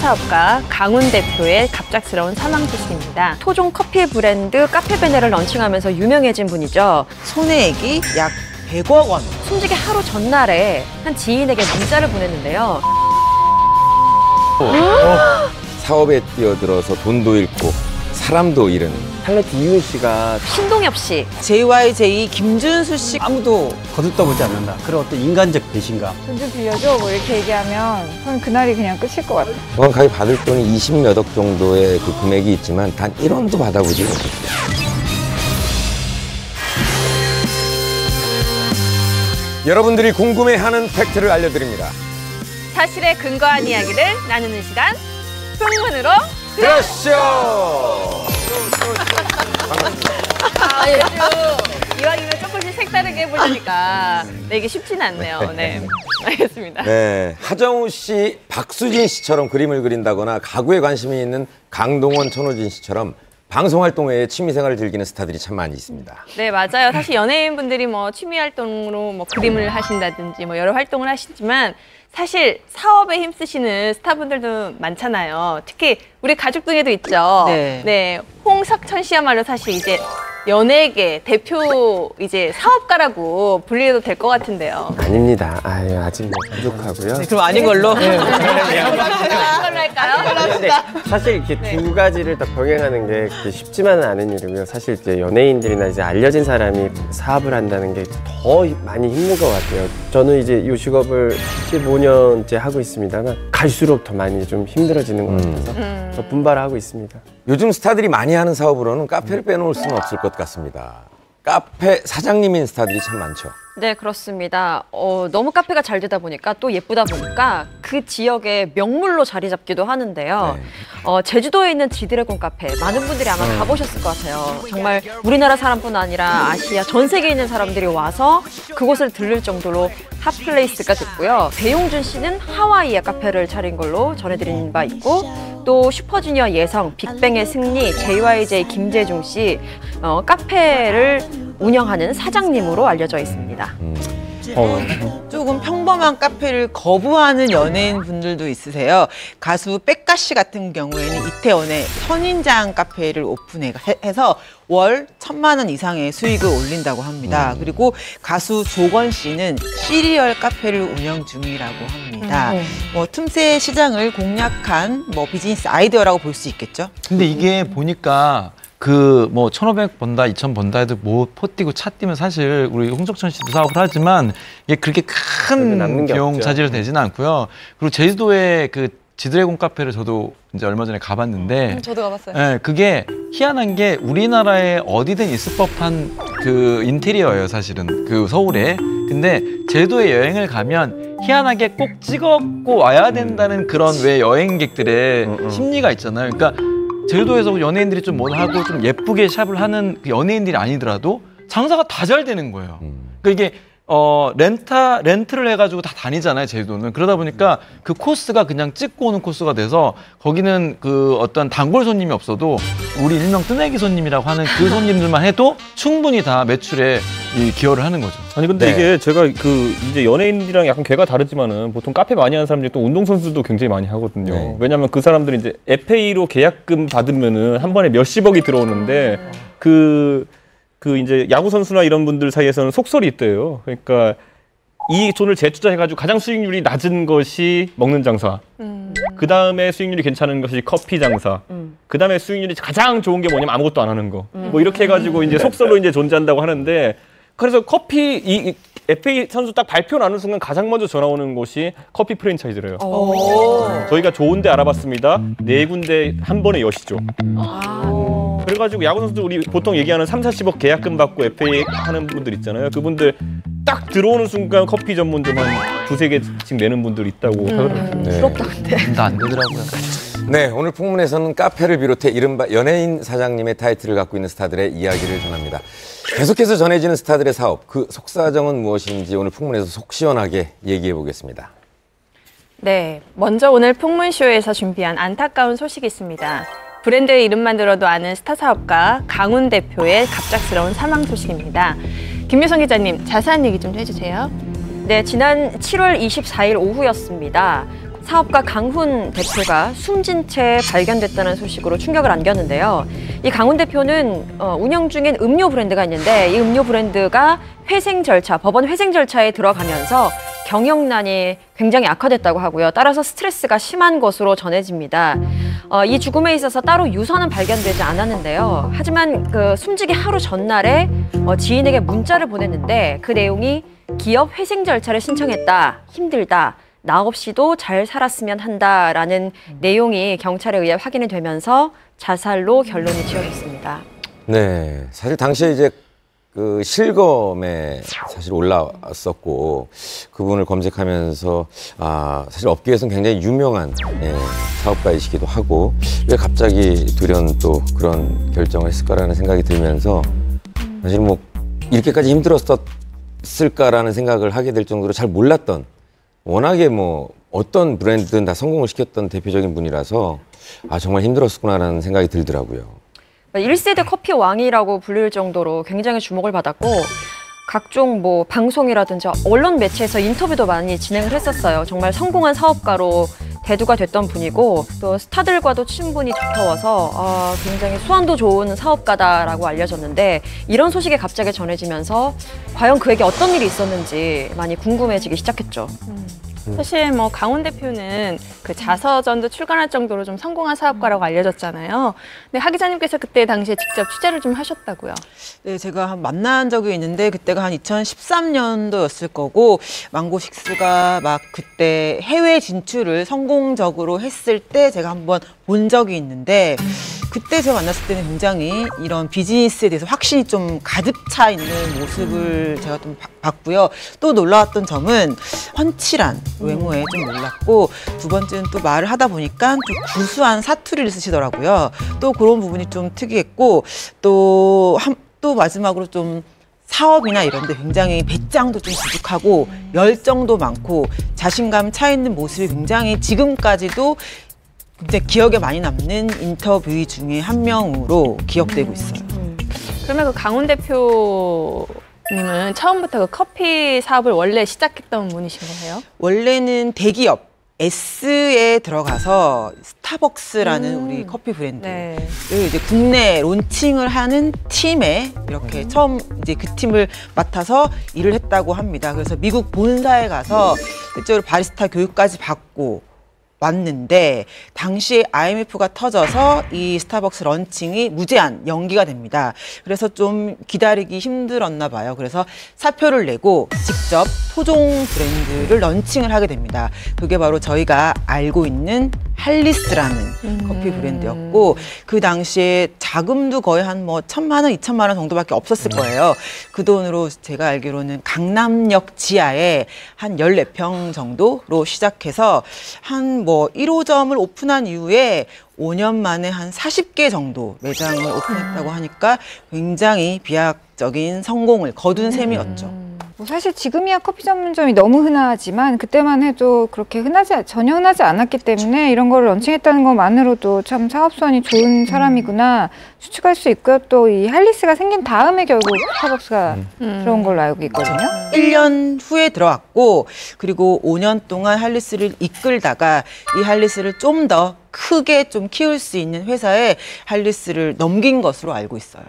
사업가 강훈 대표의 갑작스러운 사망 소식입니다. 토종 커피 브랜드 카페베네를 런칭하면서 유명해진 분이죠. 손해액이 약 100억 원. 숨지기 하루 전날에 한 지인에게 문자를 보냈는데요. 사업에 뛰어들어서 돈도 잃고 사람도 잃은 탤런트 이윤 씨가 신동엽 씨, JYJ 김준수 씨 아무도 거들떠보지 않는다. 그런 어떤 인간적 배신감. 돈 좀 빌려줘 뭐 이렇게 얘기하면 그럼 그날이 그냥 끝일 것 같아요. 정확하게 받을 돈이 20몇 억 정도의 그 금액이 있지만 단 1원도 받아보지 못했어요. 여러분들이 궁금해하는 팩트를 알려드립니다. 사실에 근거한 이야기를 나누는 시간, 풍문으로 들어쇼! 요즘 이왕이면 조금씩 색다르게 해보려니까 이게 쉽지는 않네요. 네, 알겠습니다. 네, 하정우 씨, 박수진 씨처럼 그림을 그린다거나 가구에 관심이 있는 강동원, 천호진 씨처럼 방송 활동 외에 취미 생활을 즐기는 스타들이 참 많이 있습니다. 네, 맞아요. 사실 연예인분들이 뭐 취미 활동으로 뭐 그림을 하신다든지 뭐 여러 활동을 하시지만 사실 사업에 힘쓰시는 스타분들도 많잖아요. 특히 우리 가족등에도 있죠. 네, 홍석천 씨야말로 사실 이제 연예계 대표 이제 사업가라고 불리해도 될 것 같은데요. 아닙니다. 아유, 아직 뭐 부족하고요. 네, 그럼 아닌 걸로. 걸로 할까요? 네, 사실 이렇게 두 가지를 다 병행하는 게 그렇게 쉽지만은 않은 일이고요. 사실 이제 연예인들이나 이제 알려진 사람이 사업을 한다는 게 더 많이 힘든 것 같아요. 저는 이제 이 직업을 15년째 하고 있습니다만 갈수록 더 많이 좀 힘들어지는 것 같아서 더 분발하고 있습니다. 요즘 스타들이 많이 하는 사업으로는 카페를 빼놓을 수는 없을 것 같습니다. 카페 사장님인 스타들이 참 많죠. 네, 그렇습니다. 너무 카페가 잘 되다 보니까 또 예쁘다 보니까 그 지역의 명물로 자리 잡기도 하는데요. 네. 제주도에 있는 지드래곤 카페 많은 분들이 아마 가보셨을 것 같아요. 정말 우리나라 사람뿐 아니라 아시아 전 세계에 있는 사람들이 와서 그곳을 들를 정도로 핫플레이스가 됐고요. 배용준 씨는 하와이에 카페를 차린 걸로 전해드린 바 있고 또 슈퍼주니어 예성, 빅뱅의 승리, JYJ 김재중 씨 카페를 운영하는 사장님으로 알려져 있습니다. 조금 평범한 카페를 거부하는 연예인 분들도 있으세요. 가수 백가 씨 같은 경우에는 이태원에 선인장 카페를 오픈해서 월 1,000만 원 이상의 수익을 올린다고 합니다. 그리고 가수 조건 씨는 시리얼 카페를 운영 중이라고 합니다. 뭐 틈새 시장을 공략한 뭐 비즈니스 아이디어라고 볼 수 있겠죠. 근데 이게 보니까 그 뭐 1,500 번다, 2,000 번다 해도 뭐 포 뛰고 차 뛰면 사실 우리 홍석천 씨도 사업을 하지만 이게 그렇게 큰 비용 차지를 되지는 않고요. 그리고 제주도에 그 지드래곤 카페를 저도 이제 얼마 전에 가봤는데 저도 가봤어요. 네, 그게 희한한 게 우리나라에 어디든 있을 법한 그 인테리어예요, 사실은. 그 서울에. 근데 제주도에 여행을 가면 희한하게 꼭 찍었고 와야 된다는 그런 왜 여행객들의 심리가 있잖아요. 그러니까 제주도에서 연예인들이 좀 뭐 하고 좀 예쁘게 샵을 하는 그 연예인들이 아니더라도 장사가 다 잘 되는 거예요. 그러니까 이게 렌트를 해가지고 다 다니잖아요, 제주도는. 그러다 보니까 그 코스가 그냥 찍고 오는 코스가 돼서 거기는 그 어떤 단골 손님이 없어도 우리 일명 뜨내기 손님이라고 하는 그 손님들만 해도 충분히 다 매출에 기여를 하는 거죠. 아니 근데 이게 제가 그 이제 연예인들이랑 약간 궤가 다르지만은 보통 카페 많이 하는 사람들이 또 운동선수도 굉장히 많이 하거든요. 왜냐면 그 사람들이 이제 FA로 계약금 받으면은 한 번에 몇십억이 들어오는데 그 이제 야구 선수나 이런 분들 사이에서는 속설이 있대요. 그러니까 이 돈을 재투자해가지고 가장 수익률이 낮은 것이 먹는 장사. 그 다음에 수익률이 괜찮은 것이 커피 장사. 그 다음에 수익률이 가장 좋은 게 뭐냐면 아무것도 안 하는 거. 뭐 이렇게 해가지고 이제 속설로 이제 존재한다고 하는데 그래서 커피 이 FA 선수 딱 발표 나눈 순간 가장 먼저 전화 오는 곳이 커피 프랜차이즈래요. 저희가 좋은데 알아봤습니다. 4군데 한 번에 여시죠. 그래가지고 야구 선수들 우리 보통 얘기하는 3,40억 계약금 받고 FA 하는 분들 있잖아요. 그분들 딱 들어오는 순간 커피 전문점 한 2-3개씩 내는 분들 있다고 하더라고요. 부럽다 근데. 근데 안 되더라고요. 네, 오늘 풍문에서는 카페를 비롯해 이른바 연예인 사장님의 타이틀을 갖고 있는 스타들의 이야기를 전합니다. 계속해서 전해지는 스타들의 사업, 그 속사정은 무엇인지 오늘 풍문에서 속 시원하게 얘기해 보겠습니다. 네, 먼저 오늘 풍문쇼에서 준비한 안타까운 소식이 있습니다. 브랜드의 이름만 들어도 아는 스타 사업가 강훈 대표의 갑작스러운 사망 소식입니다. 김유성 기자님, 자세한 얘기 좀 해주세요. 네, 지난 7월 24일 오후였습니다. 사업가 강훈 대표가 숨진 채 발견됐다는 소식으로 충격을 안겼는데요. 이 강훈 대표는 운영 중인 음료 브랜드가 있는데 이 음료 브랜드가 회생 절차, 법원 회생 절차에 들어가면서 경영난이 굉장히 악화됐다고 하고요. 따라서 스트레스가 심한 것으로 전해집니다. 이 죽음에 있어서 따로 유서는 발견되지 않았는데요. 하지만 그 숨지기 하루 전날에 지인에게 문자를 보냈는데 그 내용이 기업 회생 절차를 신청했다, 힘들다, 나 없이도 잘 살았으면 한다라는 내용이 경찰에 의해 확인이 되면서 자살로 결론이 지어졌습니다. 네, 사실 당시에 이제 그 실검에 사실 올라왔었고 그분을 검색하면서 사실 업계에서는 굉장히 유명한 사업가이시기도 하고 왜 갑자기 돌연 또 그런 결정을 했을까라는 생각이 들면서 사실 뭐 이렇게까지 힘들었을까라는 생각을 하게 될 정도로 잘 몰랐던 워낙에 뭐 어떤 브랜드든 다 성공을 시켰던 대표적인 분이라서 정말 힘들었구나라는 생각이 들더라고요. 1세대 커피 왕이라고 불릴 정도로 굉장히 주목을 받았고 각종 뭐 방송이라든지 언론 매체에서 인터뷰도 많이 진행을 했었어요. 정말 성공한 사업가로 대두가 됐던 분이고 또 스타들과도 친분이 두터워서 굉장히 수완도 좋은 사업가다라고 알려졌는데 이런 소식이 갑자기 전해지면서 과연 그에게 어떤 일이 있었는지 많이 궁금해지기 시작했죠. 사실 뭐 강훈 대표는 그 자서전도 출간할 정도로 좀 성공한 사업가라고 알려졌잖아요. 근데 하 기자님께서 그때 당시에 직접 취재를 좀 하셨다고요. 네, 제가 만난 적이 있는데 그때가 한 2013년도였을 거고 망고식스가 막 그때 해외 진출을 성공적으로 했을 때 제가 한번 본 적이 있는데 그때 제가 만났을 때는 굉장히 이런 비즈니스에 대해서 확신이 좀 가득 차 있는 모습을 제가 좀 봤고요. 또 놀라웠던 점은 훤칠한 외모에 좀 놀랐고 두 번째는 또 말을 하다 보니까 좀 구수한 사투리를 쓰시더라고요. 또 그런 부분이 좀 특이했고 또 마지막으로 좀 사업이나 이런 데 굉장히 배짱도 좀 부족하고 열정도 많고 자신감 차 있는 모습이 굉장히 지금까지도 굉장히 기억에 많이 남는 인터뷰 중에 한 명으로 기억되고 있어요. 그러면 그 강훈 대표님은 처음부터 그 커피 사업을 원래 시작했던 분이신 거예요? 원래는 대기업 S에 들어가서 스타벅스라는 우리 커피 브랜드를 이제 국내 론칭을 하는 팀에 이렇게 처음 이제 그 팀을 맡아서 일을 했다고 합니다. 그래서 미국 본사에 가서 실제로 바리스타 교육까지 받고 왔는데 당시에 IMF가 터져서 이 스타벅스 런칭이 무제한 연기가 됩니다. 그래서 좀 기다리기 힘들었나 봐요. 그래서 사표를 내고 직접 토종 브랜드를 런칭을 하게 됩니다. 그게 바로 저희가 알고 있는 할리스라는 커피 브랜드였고 그 당시에 자금도 거의 한 뭐 1,000만 원, 2,000만 원 정도밖에 없었을 거예요. 그 돈으로 제가 알기로는 강남역 지하에 한 14평 정도로 시작해서 한 뭐 1호점을 오픈한 이후에 5년 만에 한 40개 정도 매장을 오픈했다고 하니까 굉장히 비약적인 성공을 거둔 셈이었죠. 뭐 사실 지금이야 커피 전문점이 너무 흔하지만 그때만 해도 그렇게 전혀 흔하지 않았기 때문에 이런 걸 런칭했다는 것만으로도 참 사업성이 좋은 사람이구나 추측할 수 있고요. 또 이 할리스가 생긴 다음에 결국 스타벅스가 들어온 걸로 알고 있거든요. 1년 후에 들어왔고 그리고 5년 동안 할리스를 이끌다가 이 할리스를 좀 더 크게 좀 키울 수 있는 회사에 할리스를 넘긴 것으로 알고 있어요.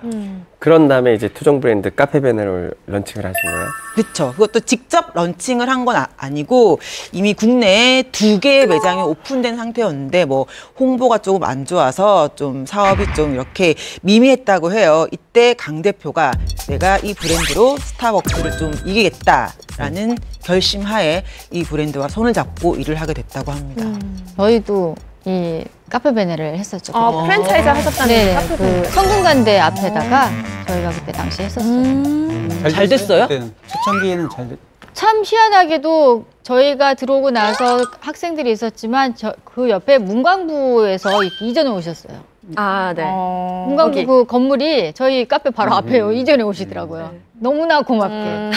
그런 다음에 이제 토종 브랜드 카페베네를 런칭을 하신 거예요? 그렇죠. 그것도 직접 런칭을 한 건 아니고 이미 국내에 2개의 매장이 오픈된 상태였는데 뭐 홍보가 조금 안 좋아서 좀 사업이 좀 이렇게 미미했다고 해요. 이때 강 대표가 내가 이 브랜드로 스타벅스를 좀 이기겠다라는 결심하에 이 브랜드와 손을 잡고 일을 하게 됐다고 합니다. 저희도 이 카페베네를 했었죠. 프랜차이즈 하셨다는 네, 카페베네. 그 성균관대 앞에다가 저희가 그때 당시 했었어요. 잘 됐어요? 초창기에는 잘 됐. 참 희한하게도 저희가 들어오고 나서 학생들이 있었지만 그 옆에 문광부에서 이전에 오셨어요. 네. 문광부 거기. 그 건물이 저희 카페 바로 앞에 이전에 오시더라고요. 너무나 고맙게.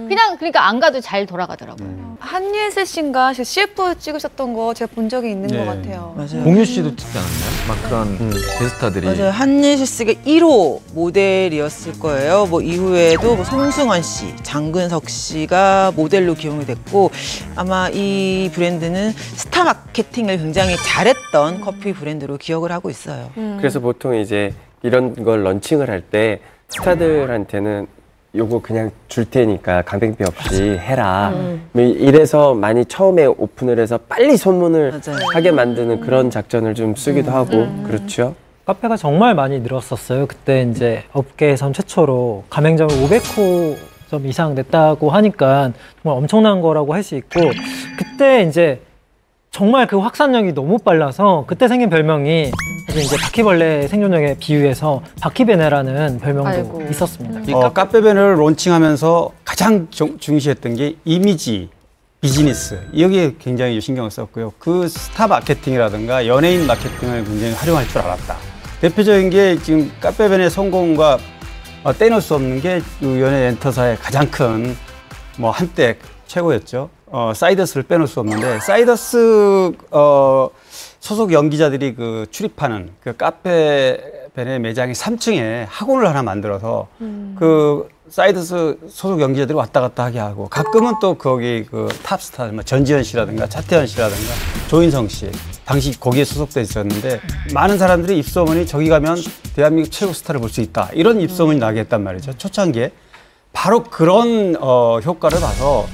그냥 그러니까 안 가도 잘 돌아가더라고요. 한예슬 씨인가 CF 찍으셨던 거 제가 본 적이 있는 것 같아요. 맞아요. 공유 씨도 찍지 않았나요? 막 그런 대스타들이. 맞아요. 한예슬 씨가 1호 모델이었을 거예요. 뭐 이후에도 뭐 송승헌 씨, 장근석 씨가 모델로 기용이 됐고 아마 이 브랜드는 스타 마케팅을 굉장히 잘했던 커피 브랜드로 기억을 하고 있어요. 그래서 보통 이제 이런 걸 런칭을 할 때 스타들한테는 요거 그냥 줄 테니까 가맹비 없이 해라. 이래서 많이 처음에 오픈을 해서 빨리 소문을 맞아요. 하게 만드는 그런 작전을 좀 쓰기도 하고 그렇죠. 카페가 정말 많이 늘었었어요. 그때 이제 업계에선 최초로 가맹점을 500호점 이상 냈다고 하니까 정말 엄청난 거라고 할 수 있고 그때 이제 정말 그 확산력이 너무 빨라서 그때 생긴 별명이 사실 이제 바퀴벌레 생존력에 비유해서 바퀴베네라는 별명도 아이고. 있었습니다. 카페베네를 론칭하면서 가장 중시했던 게 이미지, 비즈니스 여기에 굉장히 신경을 썼고요. 그 스타 마케팅이라든가 연예인 마케팅을 굉장히 활용할 줄 알았다. 대표적인 게 지금 카페베네 성공과 떼놓을 수 없는 게 그 연예 엔터사의 가장 큰 뭐 한때 최고였죠. 사이더스를 빼놓을 수 없는데 사이더스 소속 연기자들이 그 출입하는 그 카페베네 매장의 3층에 학원을 하나 만들어서 그 사이더스 소속 연기자들이 왔다 갔다 하게 하고 가끔은 또 거기 그 탑스타 뭐 전지현 씨라든가 차태현 씨라든가 조인성 씨 당시 거기에 소속돼 있었는데 많은 사람들이 입소문이 저기 가면 대한민국 최고 스타를 볼 수 있다 이런 입소문이 나게 했단 말이죠. 초창기에 바로 그런 효과를 봐서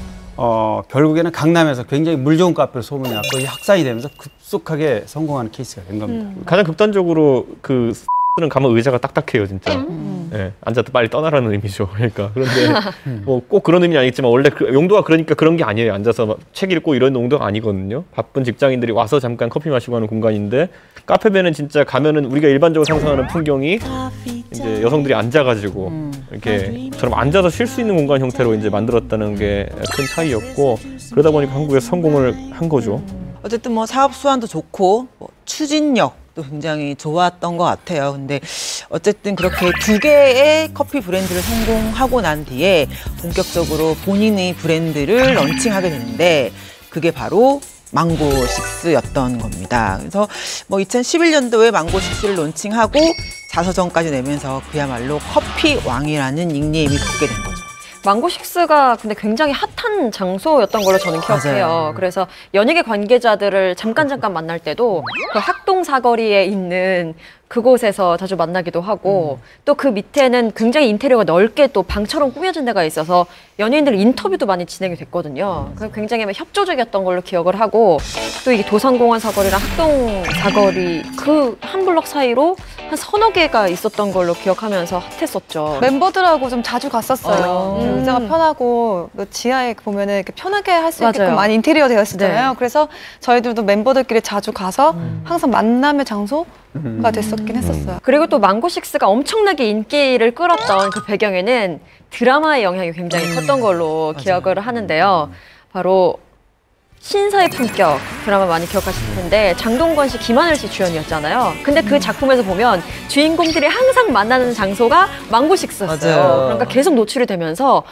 결국에는 강남에서 굉장히 물 좋은 카페로 소문이 났고 이 확산이 되면서 급속하게 성공하는 케이스가 된 겁니다. 가장 극단적으로 그 는 가면 의자가 딱딱해요 진짜. 예, 앉아도 빨리 떠나라는 의미죠. 그러니까 그런데 뭐 꼭 그런 의미는 아니겠지만 원래 그 용도가 그러니까 그런 게 아니에요. 앉아서 막 책 읽고 이런 용도가 아니거든요. 바쁜 직장인들이 와서 잠깐 커피 마시고 하는 공간인데 카페베는 진짜 가면은 우리가 일반적으로 상상하는 풍경이 이제 여성들이 앉아가지고 이렇게 저럼 앉아서 쉴 수 있는 공간 형태로 이제 만들었다는 게 큰 차이였고 그러다 보니까 한국에서 성공을 한 거죠. 어쨌든 뭐 사업 수완도 좋고 뭐 추진력도 굉장히 좋았던 것 같아요. 근데 어쨌든 그렇게 두 개의 커피 브랜드를 성공하고 난 뒤에 본격적으로 본인의 브랜드를 런칭하게 되는데 그게 바로 망고식스였던 겁니다. 그래서 뭐 2011년도에 망고식스를 론칭하고 자서전까지 내면서 그야말로 커피 왕이라는 닉네임이 붙게 된 거죠. 망고식스가 근데 굉장히 핫한 장소였던 걸로 저는 기억해요. 맞아요. 그래서 연예계 관계자들을 잠깐 만날 때도 그 학동 사거리에 있는 그곳에서 자주 만나기도 하고 또 그 밑에는 굉장히 인테리어가 넓게 또 방처럼 꾸며진 데가 있어서 연예인들 인터뷰도 많이 진행이 됐거든요. 그래서 굉장히 협조적이었던 걸로 기억을 하고 또 이게 도산공원 사거리랑 학동 사거리 그 한 블럭 사이로 한 서너 개가 있었던 걸로 기억하면서 핫했었죠. 멤버들하고 좀 자주 갔었어요. 의자가 편하고 또 지하에 보면은 이렇게 편하게 할 수 있게끔 맞아요. 많이 인테리어 되어 있었잖아요. 네. 그래서 저희들도 멤버들끼리 자주 가서 항상 만남의 장소가 됐었긴 했었어요. 그리고 또 망고식스가 엄청나게 인기를 끌었던 그 배경에는 드라마의 영향이 굉장히 컸던 걸로 기억을 하는데요. 바로 신사의 품격 드라마 많이 기억하실 텐데 장동건 씨, 김하늘 씨 주연이었잖아요. 근데 그 작품에서 보면 주인공들이 항상 만나는 장소가 망고식스였어요. 맞아요. 그러니까 계속 노출이 되면서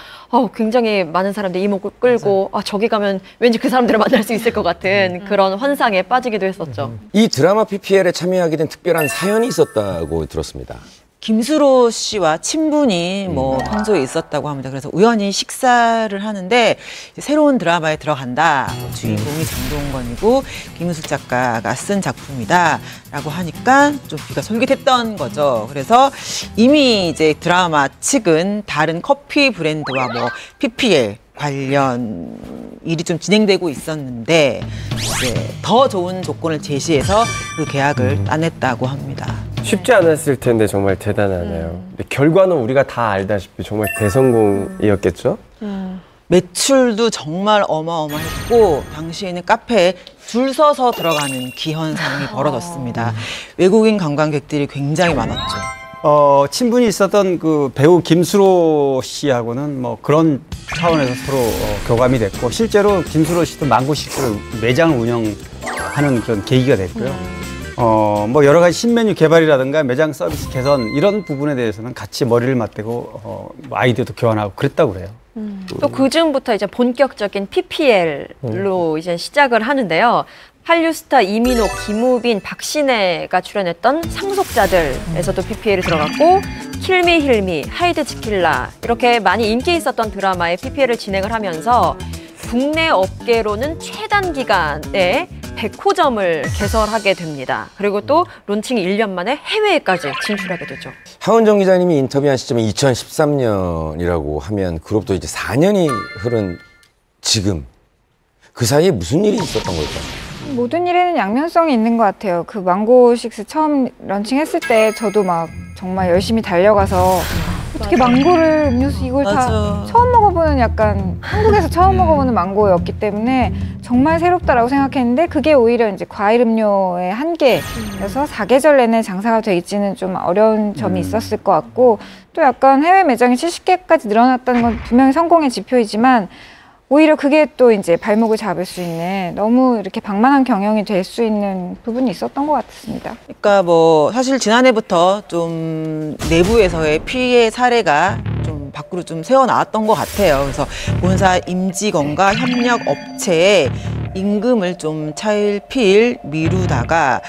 굉장히 많은 사람들이 이목을 끌고 저기 가면 왠지 그 사람들을 만날 수 있을 것 같은 그런 환상에 빠지기도 했었죠. 이 드라마 PPL에 참여하게 된 특별한 사연이 있었다고 들었습니다. 김수로 씨와 친분이 뭐 평소에 있었다고 합니다. 그래서 우연히 식사를 하는데 이제 새로운 드라마에 들어간다. 뭐 주인공이 장동건이고 김은숙 작가가 쓴 작품이다라고 하니까 좀 귀가 솔깃했던 거죠. 그래서 이미 이제 드라마 측은 다른 커피 브랜드와 뭐 PPL 관련 일이 좀 진행되고 있었는데 이제 더 좋은 조건을 제시해서 그 계약을 따냈다고 합니다. 쉽지 않았을 텐데 정말 대단하네요. 근데 결과는 우리가 다 알다시피 정말 대성공이었겠죠? 매출도 정말 어마어마했고 당시에는 카페에 줄 서서 들어가는 기현상이 벌어졌습니다. 외국인 관광객들이 굉장히 많았죠. 친분이 있었던 그 배우 김수로 씨하고는 뭐 그런 차원에서 서로 교감이 됐고 실제로 김수로 씨도 망고식스를 매장을 운영하는 그런 계기가 됐고요. 뭐 여러 가지 신메뉴 개발이라든가 매장 서비스 개선 이런 부분에 대해서는 같이 머리를 맞대고 뭐 아이디어도 교환하고 그랬다고 그래요. 또 그즈음부터 이제 본격적인 PPL로 이제 시작을 하는데요. 한류 스타 이민호, 김우빈, 박신혜가 출연했던 상속자들에서도 PPL이 들어갔고 킬미 힐미, 하이드 지킬라 이렇게 많이 인기 있었던 드라마에 PPL을 진행을 하면서 국내 업계로는 최단 기간에 100호점을 개설하게 됩니다. 그리고 또 론칭 1년 만에 해외에까지 진출하게 되죠. 하은정 기자님이 인터뷰한 시점이 2013년이라고 하면 그로부터 이제 4년이 흐른 지금 그 사이에 무슨 일이 있었던 걸까요? 모든 일에는 양면성이 있는 것 같아요. 그 망고6 처음 런칭했을 때 저도 막 정말 열심히 달려가서 어떻게 망고를 음료수 이걸 다 처음 먹어보는 약간 한국에서 처음 먹어보는 망고였기 때문에 정말 새롭다라고 생각했는데 그게 오히려 이제 과일 음료의 한계여서 사계절 내내 장사가 되기는 좀 어려운 점이 있었을 것 같고 또 약간 해외 매장이 70개까지 늘어났다는 건 분명히 성공의 지표이지만 오히려 그게 또 이제 발목을 잡을 수 있는 너무 이렇게 방만한 경영이 될 수 있는 부분이 있었던 것 같습니다. 그러니까 뭐 사실 지난해부터 좀 내부에서의 피해 사례가 좀 밖으로 좀 새어 나왔던 것 같아요. 그래서 본사 임직원과 협력 업체에 임금을 좀 차일피일 미루다가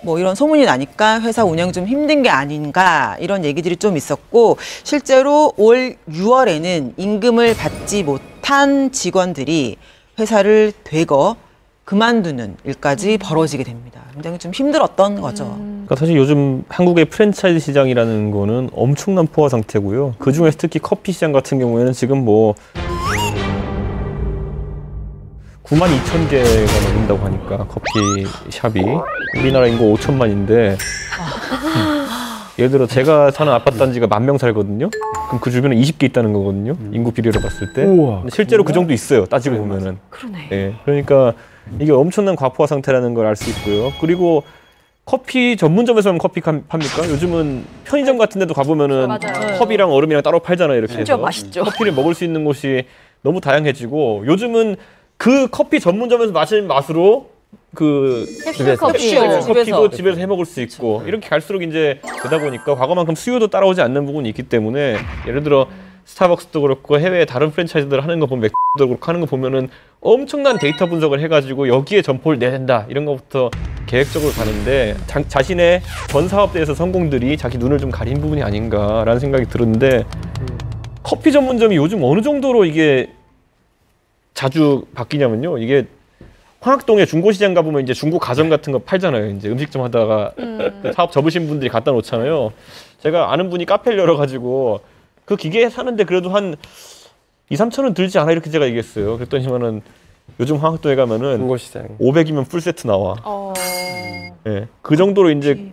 뭐 이런 소문이 나니까 회사 운영 좀 힘든 게 아닌가 이런 얘기들이 좀 있었고 실제로 올 6월에는 임금을 받지 못한 직원들이 회사를 되거 그만두는 일까지 벌어지게 됩니다. 굉장히 좀 힘들었던 거죠. 그러니까 사실 요즘 한국의 프랜차이즈 시장이라는 거는 엄청난 포화 상태고요. 그중에서 특히 커피 시장 같은 경우에는 지금 뭐 92,000개가 넘는다고 하니까 커피샵이 우리나라 인구 5천만인데 예를 들어 제가 사는 아파트 단지가 10,000명 살거든요. 그럼 그 주변에 20개 있다는 거거든요. 인구 비례로 봤을 때. 근데 실제로 그 정도 있어요. 따지고 보면은. 그러네. 네, 그러니까 이게 엄청난 과포화 상태라는 걸 알 수 있고요. 그리고 커피 전문점에서만 커피 팝니까? 요즘은 편의점 같은 데도 가보면은 컵이랑 얼음이랑 따로 팔잖아요. 이렇게 진짜 해서. 맛있죠. 커피를 먹을 수 있는 곳이 너무 다양해지고 요즘은 그 커피 전문점에서 마시는 맛으로 그 커피도 집에서 해 먹을 수 있고 이렇게 갈수록 이제 되다 보니까 과거만큼 수요도 따라오지 않는 부분이 있기 때문에 예를 들어 스타벅스도 그렇고 해외 다른 프랜차이즈들 하는 거 보면 맥도 그렇고 하는 거 보면은 엄청난 데이터 분석을 해가지고 여기에 점포를 내야 된다 이런 것부터 계획적으로 가는데 자신의 전 사업대에서 성공들이 자기 눈을 좀 가린 부분이 아닌가라는 생각이 들었는데 커피 전문점이 요즘 어느 정도로 이게 자주 바뀌냐면요. 이게 황학동에 중고시장 가보면 이제 중고 가전 같은 거 팔잖아요. 이제 음식점 하다가 사업 접으신 분들이 갖다 놓잖아요. 제가 아는 분이 카페를 열어가지고 그 기계 사는데 그래도 한 2-3천원 들지 않아 이렇게 제가 얘기했어요. 그랬더니만은 요즘 황학동에 가면은 중고시장 500이면 풀세트 나와. 네, 그 정도로 이제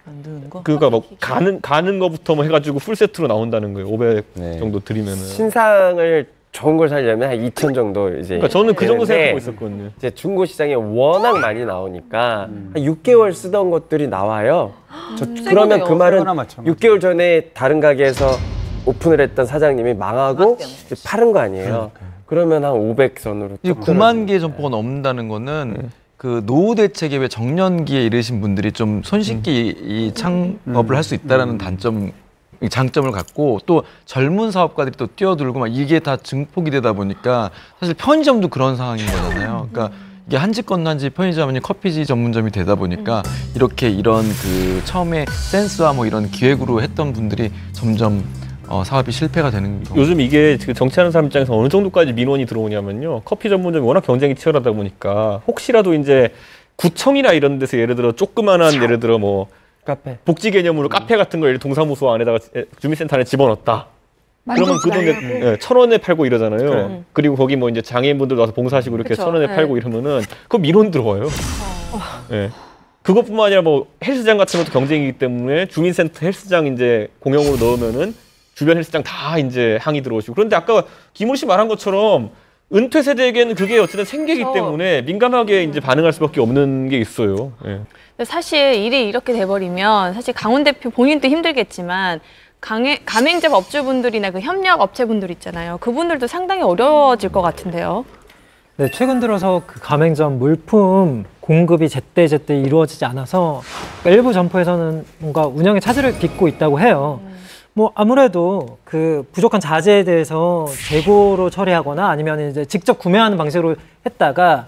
그가 뭐 가는 거부터 뭐 해가지고 풀세트로 나온다는 거예요. 500 정도 드리면은. 신상을 좋은 걸 살려면 한 2천 정도 이제. 그러니까 저는 그 정도 생각하고 있었거든요. 이제 중고 시장에 워낙 많이 나오니까 한 6개월 쓰던 것들이 나와요. 그러면 그 말은 6개월 전에 다른 가게에서 오픈을 했던 사장님이 망하고 팔은 거 아니에요. 그러면 한 500선으로. 9만 개 점포가 넘는다는 거는 그 노후 대책에 왜 정년기에 이르신 분들이 좀 손쉽게 이 창업을 할 수 있다라는 장점을 갖고 또 젊은 사업가들이 또 뛰어들고 막 이게 다 증폭이 되다 보니까 사실 편의점도 그런 상황인 거잖아요. 그러니까 이게 한집 건너한집 편의점이 커피지 전문점이 되다 보니까 이렇게 이런 그 처음에 센스와 뭐 이런 기획으로 했던 분들이 점점 사업이 실패가 되는 경우. 요즘 이게 정치하는 사람 입장에서 어느 정도까지 민원이 들어오냐면요. 커피 전문점이 워낙 경쟁이 치열하다 보니까 혹시라도 이제 구청이나 이런 데서 예를 들어 조그만한 예를 들어 뭐 카페. 복지 개념으로 카페 같은 걸 동사무소 안에다가 주민센터 안에 집어넣었다. 그러면 그 돈에 1,000원에 팔고 이러잖아요. 그리고 거기 뭐 이제 장애인분들 와서 봉사하시고 이렇게 1,000원에 팔고 이러면은 그거 민원 들어와요. 네. 그것뿐만 아니라 뭐 헬스장 같은 것도 경쟁이기 때문에 주민센터 헬스장 이제 공용으로 넣으면은 주변 헬스장 다 이제 항의 들어오시고. 그런데 아까 김훈 씨 말한 것처럼 은퇴 세대에게는 그게 어쨌든 생계이기 때문에 민감하게 이제 반응할 수밖에 없는 게 있어요. 네. 사실 일이 이렇게 돼버리면 사실 강훈 대표 본인도 힘들겠지만 가맹점 업주분들이나 그 협력 업체분들 있잖아요. 그분들도 상당히 어려워질 것 같은데요. 네, 최근 들어서 그 가맹점 물품 공급이 제때 이루어지지 않아서 일부 점포에서는 뭔가 운영의 차질을 빚고 있다고 해요. 뭐 아무래도 그 부족한 자재에 대해서 재고로 처리하거나 아니면 이제 직접 구매하는 방식으로 했다가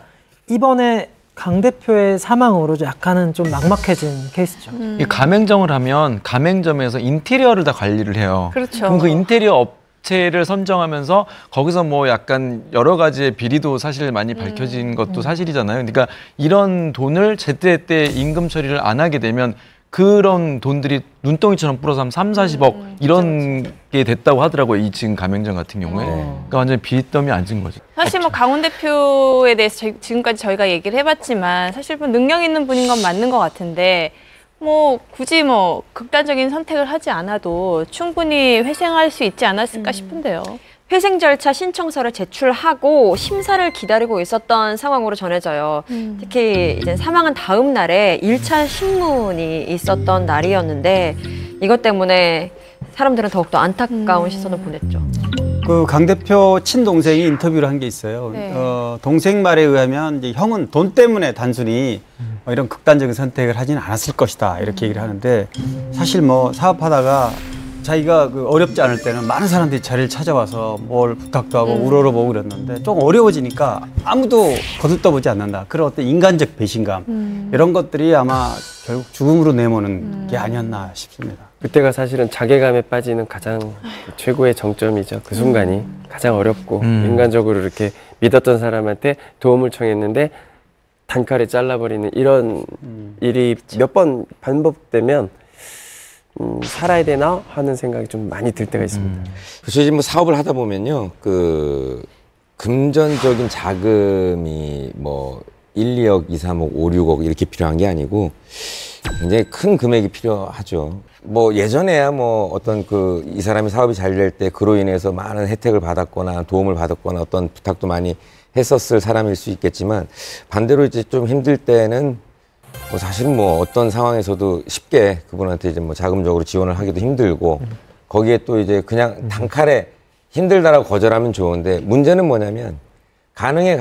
이번에 강 대표의 사망으로 약간은 좀 막막해진 케이스죠. 이 가맹점을 하면 가맹점에서 인테리어를 다 관리를 해요. 그렇죠. 그럼 그 인테리어 업체를 선정하면서 거기서 뭐 약간 여러 가지의 비리도 사실 많이 밝혀진 것도 사실이잖아요. 그러니까 이런 돈을 제때제때 임금 처리를 안 하게 되면 그런 돈들이 눈덩이처럼 불어서 한 3, 40억 이런 게 됐다고 하더라고요. 이 지금 가맹점 같은 경우에. 그러니까 완전히 빚더미 앉은 거죠. 사실 뭐 강훈 대표에 대해서 지금까지 저희가 얘기를 해봤지만 사실 뭐 능력 있는 분인 건 맞는 것 같은데 뭐 굳이 뭐 극단적인 선택을 하지 않아도 충분히 회생할 수 있지 않았을까 싶은데요. 회생 절차 신청서를 제출하고 심사를 기다리고 있었던 상황으로 전해져요. 특히 이제 사망한 다음 날에 1차 신문이 있었던 날이었는데 이것 때문에 사람들은 더욱더 안타까운 시선을 보냈죠. 그 강 대표 친동생이 인터뷰를 한 게 있어요. 네. 동생 말에 의하면 이제 형은 돈 때문에 단순히 이런 극단적인 선택을 하지는 않았을 것이다 이렇게 얘기를 하는데 사실 뭐 사업하다가 자기가 그 어렵지 않을 때는 많은 사람들이 자리를 찾아와서 뭘 부탁도 하고 우러러보고 그랬는데 좀 어려워지니까 아무도 거들떠보지 않는다. 그런 어떤 인간적 배신감 이런 것들이 아마 결국 죽음으로 내모는 게 아니었나 싶습니다. 그때가 사실은 자괴감에 빠지는 가장 최고의 정점이죠. 그 순간이 가장 어렵고 인간적으로 이렇게 믿었던 사람한테 도움을 청했는데 단칼에 잘라버리는 이런 일이 몇 번 반복되면 살아야 되나 하는 생각이 좀 많이 들 때가 있습니다. 그래서 이제 뭐 사업을 하다 보면요, 그 금전적인 자금이 뭐 1, 2억, 2, 3억, 5, 6억 이렇게 필요한 게 아니고 굉장히 큰 금액이 필요하죠. 뭐 예전에야 뭐 어떤 그 이 사람이 사업이 잘 될 때 그로 인해서 많은 혜택을 받았거나 도움을 받았거나 어떤 부탁도 많이 했었을 사람일 수 있겠지만 반대로 이제 좀 힘들 때는 뭐 사실은 뭐 어떤 상황에서도 쉽게 그분한테 이제 뭐 자금적으로 지원을 하기도 힘들고 거기에 또 이제 그냥 단칼에 힘들다라고 거절하면 좋은데 문제는 뭐냐면 가능해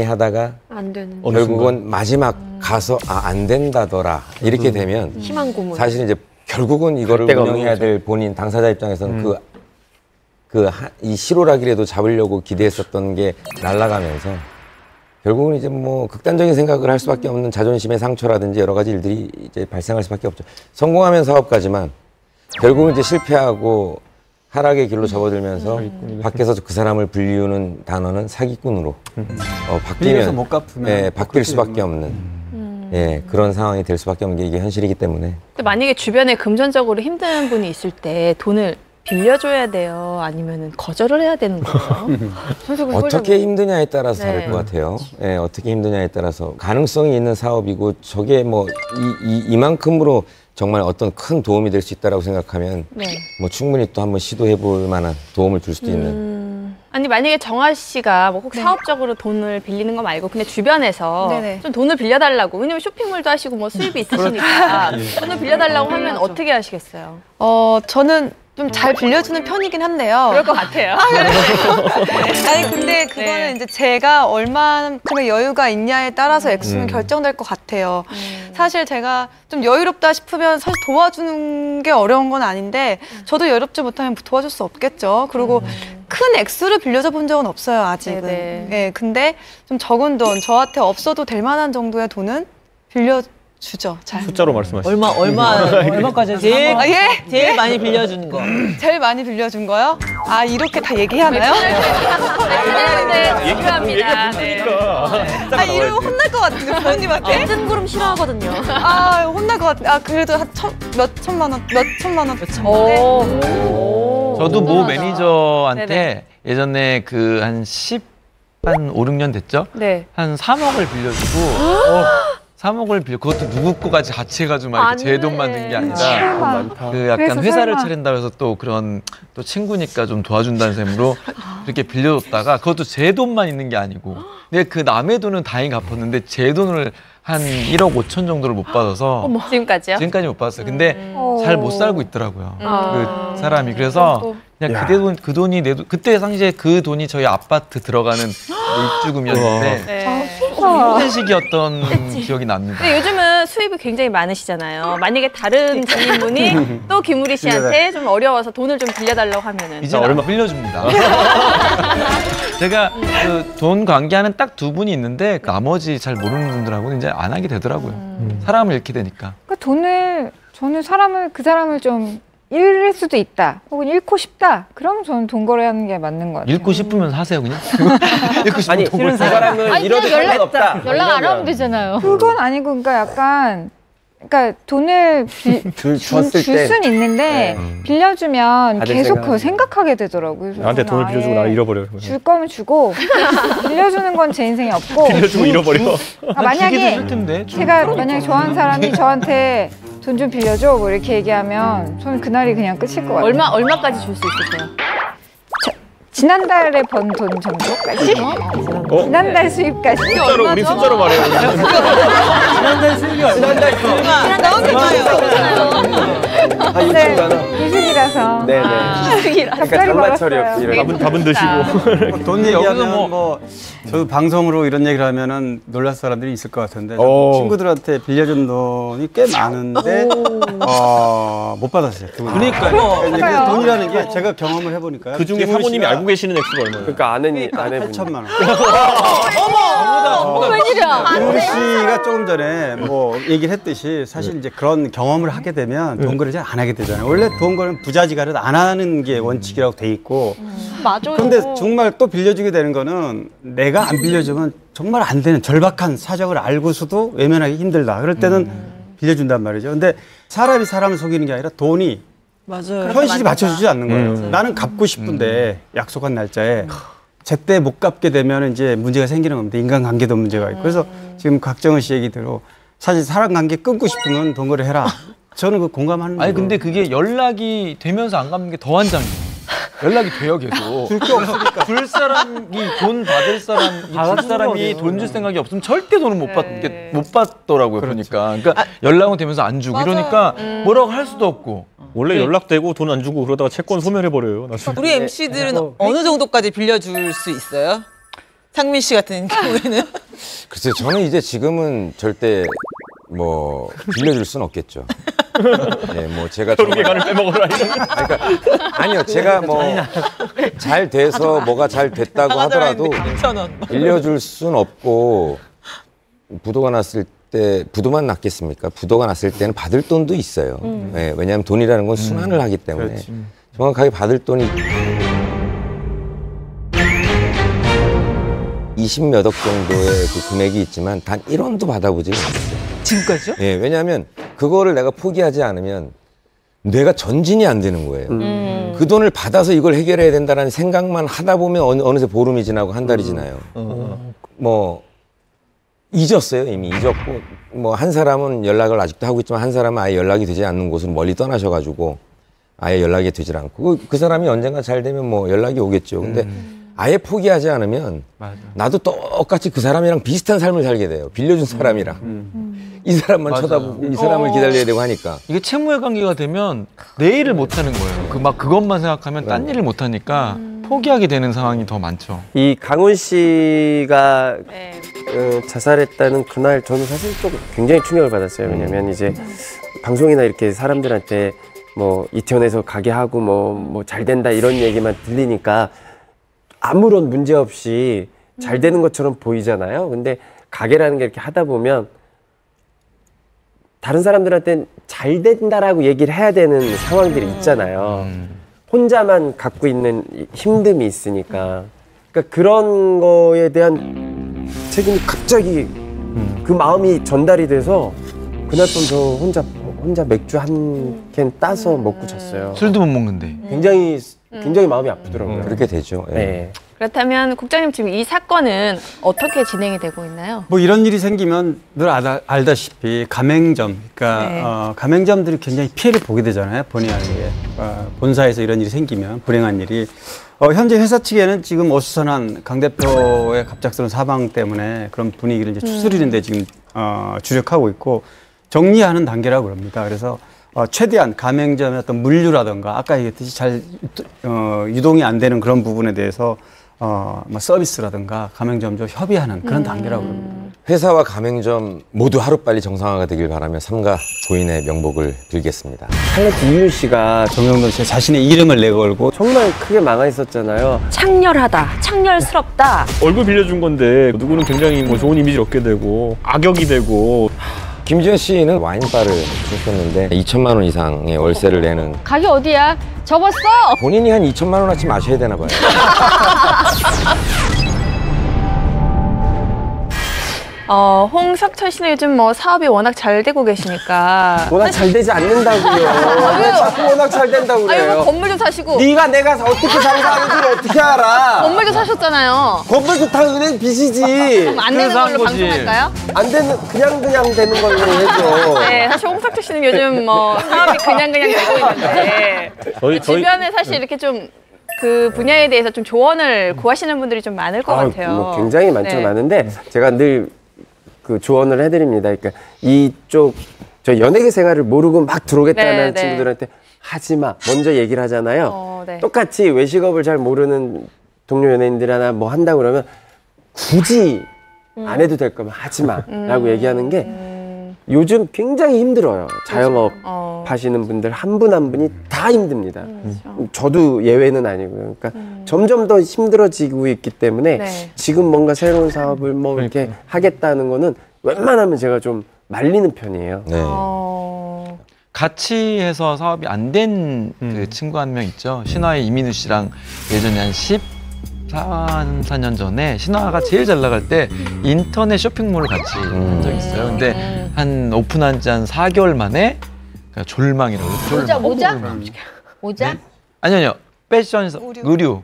하다가 안 되는. 결국은 마지막 가서 안 된다더라 이렇게 되면 희망 고문. 사실 이제 결국은 이거를 데가 운영해야 없는 될 본인 당사자 입장에서는 이 실오라기라도 잡으려고 기대했었던 게 날아가면서 결국은 이제 뭐 극단적인 생각을 할 수밖에 없는 자존심의 상처라든지 여러 가지 일들이 이제 발생할 수밖에 없죠. 성공하면 사업가지만 결국은 이제 실패하고 하락의 길로 접어들면서 밖에서 그 사람을 불리우는 단어는 사기꾼으로 바뀌면 못 갚으면 네, 바뀔 수밖에 없는 예, 그런 상황이 될 수밖에 없는 게 이게 현실이기 때문에. 근데 만약에 주변에 금전적으로 힘든 분이 있을 때 돈을 빌려줘야 돼요? 아니면 거절을 해야 되는 거예요? 어떻게 힘드냐에 따라서 다를 네. 것 같아요. 예, 어떻게 힘드냐에 따라서 가능성이 있는 사업이고 저게 뭐 이만큼으로 정말 어떤 큰 도움이 될 수 있다라고 생각하면 네. 뭐 충분히 또 한번 시도해 볼 만한 도움을 줄 수도 있는. 아니 만약에 정아 씨가 뭐 꼭 사업적으로 돈을 빌리는 거 말고 그냥 주변에서 네네. 좀 돈을 빌려달라고, 왜냐면 쇼핑몰도 하시고 뭐 수입이 있으시니까 돈을 빌려달라고 하면 어떻게 하시겠어요? 저는 좀 잘 빌려주는 편이긴 한데요. 그럴 것 같아요. 아니 근데 그거는 이제 제가 얼만큼의 여유가 있냐에 따라서 액수는 결정될 것 같아요. 사실 제가 좀 여유롭다 싶으면 사실 도와주는 게 어려운 건 아닌데 저도 여유롭지 못하면 도와줄 수 없겠죠. 그리고 큰 액수를 빌려줘 본 적은 없어요, 아직은. 네네. 네, 근데 좀 적은 돈, 저한테 없어도 될 만한 정도의 돈은 빌려주죠. 잘. 숫자로 말씀하시죠. 얼마까지 제일, 아, 예? 제일 많이 빌려주는 거. 제일 많이 빌려준 거요? 아, 이렇게 다 얘기하나요? 네, 필요합니다. 네. 아, 이러면 혼날 것 같은데, 부모님한테? 뜬구름 싫어하거든요. 아, 혼날 것 같은데. 아, 그래도 한 몇 천만 원. 저도 모 네네. 매니저한테 예전에 그 한 5, 6년 됐죠? 네. 한 3억을 빌려주고 3억을 빌려, 그것도 누구 거까지 같이 해가지고 막 이렇게 제 돈만 든 게 아니라 그 약간 그래서 회사를 설마. 차린다고 해서 또 그런 또 친구니까 좀 도와준다는 셈으로 이렇게 빌려줬다가 그것도 제 돈만 있는 게 아니고 근데 그 남의 돈은 다행히 갚았는데 제 돈을 한 1억 5천 정도를 못 받아서 지금까지요? 지금까지 못 받았어요. 근데 잘 못 살고 있더라고요. 아. 그 사람이. 그래서 그냥 그 돈이 그때 당시에 그 돈이 저희 아파트 들어가는 입주금이었는데 네. 현실식이었던 기억이 납니다. 근데 요즘은 수입이 굉장히 많으시잖아요. 만약에 다른 지인분이 또 김우리 씨한테 좀 어려워서 돈을 좀 빌려달라고 하면은 이제 얼마 빌려줍니다. 제가 그 돈 관계하는 딱 두 분이 있는데 나머지 잘 모르는 분들하고는 이제 안 하게 되더라고요. 사람을 잃게 되니까. 그러니까 저는 그 사람을 좀 잃을 수도 있다. 혹은 잃고 싶다. 그럼 저는 돈 거래하는 게 맞는 것 같아요. 잃고 싶으면 하세요 그냥. 잃고 싶으면 아니, 돈 그 사람은 잃어도 상관없다. 연락 안 하면 되잖아요. 그건 아니고, 그러니까 약간, 그러니까 돈을 줄 수는 있는데 빌려주면 계속 그걸 생각하게 되더라고요. 그래서 나한테 돈을 저는 빌려주고 나 잃어버려. 줄 거면 주고 빌려주는 건 제 인생에 없고. 빌려주고 잃어버려. 만약에 제가 만약에 좋아하는 사람이 저한테 돈 좀 빌려줘 뭐 이렇게 얘기하면 저는 그날이 그냥 끝일 것 같아요. 얼마까지 줄 수 있으세요? 지난달에 번 돈 정도까지? 지난달 수입까지? 우리 숫자로 말해요. 지난달 수익이 얼마? 너무 비수기라서. 네네. 갑자기 장마철이었고 밥은 드시고. 돈 얘기하면 저도 방송으로 이런 얘기를 하면은 놀랄 사람들이 있을 것 같은데 친구들한테 빌려준 돈이 꽤 많은데 못 받았어요. 그러니까요. 그래서 돈이라는 게 제가 경험을 해보니까 그 중에 사모님이 알고 계시는 액수가 얼마예요? 그러니까 아내분 8천만 원. 웬일이야? 김우리 씨가 조금 전에 뭐 얘기를 했듯이 사실 이제 그런 경험을 하게 되면 돈 거래를 잘 안 하게 되잖아요. 원래 돈 거래는 부자지가를 안 하는 게 원칙이라고 돼 있고. 맞아요. 그런데 정말 또 빌려주게 되는 거는 내가 안 빌려주면 정말 안 되는 절박한 사정을 알고서도 외면하기 힘들다. 그럴 때는 빌려준단 말이죠. 근데 사람이 사람을 속이는 게 아니라 돈이 현실이 맞춰주지 않는 거예요. 나는 갚고 싶은데 약속한 날짜에 제때 못 갚게 되면 이제 문제가 생기는 겁니다. 인간관계도 문제가 있고. 그래서 지금 곽정은 씨 얘기대로 사실 사람 관계 끊고 싶으면 돈 거래해라. 저는 그 공감하는 거예요. 아니 근데 그게 연락이 되면서 안 갚는 게 더 한장이에요. 연락이 돼요 계속. 줄 게 없으니까. 줄 사람이 돈 받을 사람이 돈 줄 생각이 없으면 절대 돈을 못 받더라고요. 그러니까 연락은 되면서 안 주고 이러니까 뭐라고 할 수도 없고. 원래 연락되고 돈 안 주고 그러다가 채권 소멸해버려요. 나중에. 우리 MC들은 어느 정도까지 빌려줄 수 있어요? 상민 씨 같은 경우에는? 글쎄요, 저는 이제 지금은 절대 뭐 빌려줄 수는 없겠죠. 네, 뭐 제가 결국에 간을 빼먹으라. 그러니까 아니요, 제가 뭐 잘 돼서 뭐가 잘 됐다고 하더라도 빌려줄 수는 없고 부도가 났을 때 부도만 났겠습니까? 부도가 났을 때는 받을 돈도 있어요. 네, 왜냐하면 돈이라는 건 순환을 하기 때문에 정확하게 받을 돈이 20몇 억 정도의 그 금액이 있지만 단 1원도 받아보지 않았어요. 지금까지요? 네, 왜냐하면 그거를 내가 포기하지 않으면 뇌가 전진이 안 되는 거예요. 그 돈을 받아서 이걸 해결해야 된다는 생각만 하다 보면 어느새 보름이 지나고 한 달이 지나요. 뭐 잊었어요. 이미 잊었고 뭐 한 사람은 연락을 아직도 하고 있지만 한 사람은 아예 연락이 되지 않는 곳으로 멀리 떠나셔가지고 아예 연락이 되질 않고 그 사람이 언젠가 잘 되면 뭐 연락이 오겠죠. 근데 아예 포기하지 않으면 나도 똑같이 그 사람이랑 비슷한 삶을 살게 돼요. 빌려준 사람이랑. 이 사람만 쳐다보고 이 사람을 기다려야 되고 하니까. 이게 채무의 관계가 되면 내일을 못 하는 거예요. 막 그것만 생각하면 딴 일을 못 하니까 포기하게 되는 상황이 더 많죠. 이 강훈 씨가 자살했다는 그날 저는 사실 좀 굉장히 충격을 받았어요. 왜냐면 이제 방송이나 이렇게 사람들한테 뭐 이태원에서 가게 하고 뭐 잘 된다 이런 얘기만 들리니까 아무런 문제 없이 잘 되는 것처럼 보이잖아요. 근데 가게라는 게 이렇게 하다 보면 다른 사람들한테는 잘 된다라고 얘기를 해야 되는 상황들이 있잖아요. 혼자만 갖고 있는 힘듦이 있으니까. 그러니까 그런 거에 대한 책임이 갑자기 그 마음이 전달이 돼서 그날 밤 저 혼자 맥주 한 캔 따서 먹고 잤어요. 술도 못 먹는데. 굉장히 마음이 아프더라고요. 그렇게 되죠. 예. 네. 그렇다면 국장님 지금 이 사건은 어떻게 진행이 되고 있나요? 뭐 이런 일이 생기면 늘 알다시피 가맹점, 그러니까 가맹점들이 굉장히 피해를 보게 되잖아요. 본의 아니게 본사에서 이런 일이 생기면 불행한 일이. 현재 회사 측에는 지금 어수선한 강 대표의 갑작스러운 사망 때문에 그런 분위기를 이제 추스리는데 지금 주력하고 있고 정리하는 단계라고 합니다. 그래서 최대한 가맹점의 어떤 물류라든가 아까 얘기했듯이 잘 유동이 안 되는 그런 부분에 대해서 뭐 서비스라든가 가맹점과 협의하는 그런 단계라고 합니다. 회사와 가맹점 모두 하루빨리 정상화가 되길 바라며 삼가 고인의 명복을 빌겠습니다. 탤런트 이윤 씨가 정영돈 씨 자신의 이름을 내걸고 정말 크게 망하 있었잖아요. 창렬하다, 창렬스럽다. 얼굴 빌려준 건데 누구는 굉장히 뭐 좋은 이미지를 얻게 되고 악역이 되고. 김지현 씨는 와인바를 하셨는데 2천만 원 이상의 월세를 내는 가게 어디야? 접었어? 본인이 한 2천만 원어치 마셔야 되나 봐요. 홍석천 씨는 요즘 뭐 사업이 워낙 잘 되고 계시니까. 워낙 잘 되지 않는다고요. 왜 자꾸 워낙 잘 된다고 아니 그래요. 뭐 건물 좀 사시고. 네가 내가 어떻게 장사하는지를 어떻게 알아. 건물도 사셨잖아요. 건물도 다 은행 빚이지. 그럼 안 되는 걸로 방송할까요? 안 되는 그냥 되는 걸로 해줘. 네, 사실 홍석천 씨는 요즘 뭐 사업이 그냥 되고 있는데 주변에 사실 이렇게 좀 그 분야에 대해서 좀 조언을 구하시는 분들이 좀 많을 것 같아요. 뭐 굉장히 많죠. 네. 많은데 제가 늘 그 조언을 해드립니다. 그러니까 이쪽 저 연예계 생활을 모르고 막 들어오겠다는 네. 친구들한테 하지 마. 먼저 얘기를 하잖아요. 네. 똑같이 외식업을 잘 모르는 동료 연예인들 하나 뭐 한다고 그러면 굳이 안 해도 될 거면 하지 마라고 얘기하는 게 요즘 굉장히 힘들어요. 자영업 하시는 분들 한 분 한 분이 다 힘듭니다. 저도 예외는 아니고요. 그러니까 점점 더 힘들어지고 있기 때문에 네. 지금 뭔가 새로운 사업을 뭐 이렇게 하겠다는 거는 웬만하면 제가 좀 말리는 편이에요. 네. 같이 해서 사업이 안 된 그 친구 한 명 있죠. 신화의 이민우 씨랑 예전에 한 14년 전에 신화가 제일 잘 나갈 때 인터넷 쇼핑몰을 같이 한 적이 있어요. 근데 한 오픈한 지 한 4개월 만에 그러니까 졸망이라고 모자? 모자? 아니요. 패션에서 의류.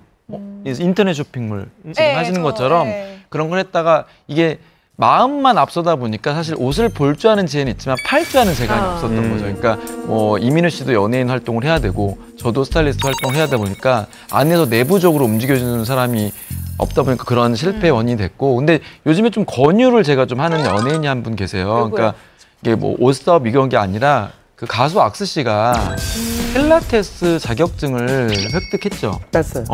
인터넷 쇼핑몰 지금 하시는 것처럼 그런 걸 했다가 이게 마음만 앞서다 보니까 사실 옷을 볼 줄 아는 지혜는 있지만 팔 줄 아는 재간이 없었던 거죠. 그러니까 뭐 이민우 씨도 연예인 활동을 해야 되고 저도 스타일리스트 활동을 해야 되다 보니까 안에서 내부적으로 움직여주는 사람이 없다 보니까 그런 실패의 원인이 됐고 근데 요즘에 좀 권유를 제가 좀 하는 연예인이 한 분 계세요. 그러니까 이게 뭐 옷 사업 이런 게 아니라 그 가수 악스 씨가 필라테스 자격증을 획득했죠. 땄어요.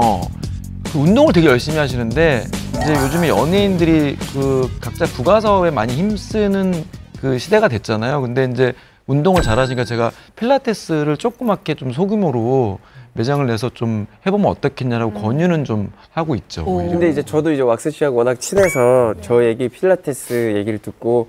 그 운동을 되게 열심히 하시는데 이제 요즘에 연예인들이 그 각자 부가 사업에 많이 힘쓰는 그 시대가 됐잖아요. 근데 이제 운동을 잘하시니까 제가 필라테스를 조그맣게 좀 소규모로 매장을 내서 좀 해보면 어떻겠냐라고 권유는 좀 하고 있죠. 근데 이제 저도 이제 왁스 씨하고 워낙 친해서 저 얘기 필라테스 얘기를 듣고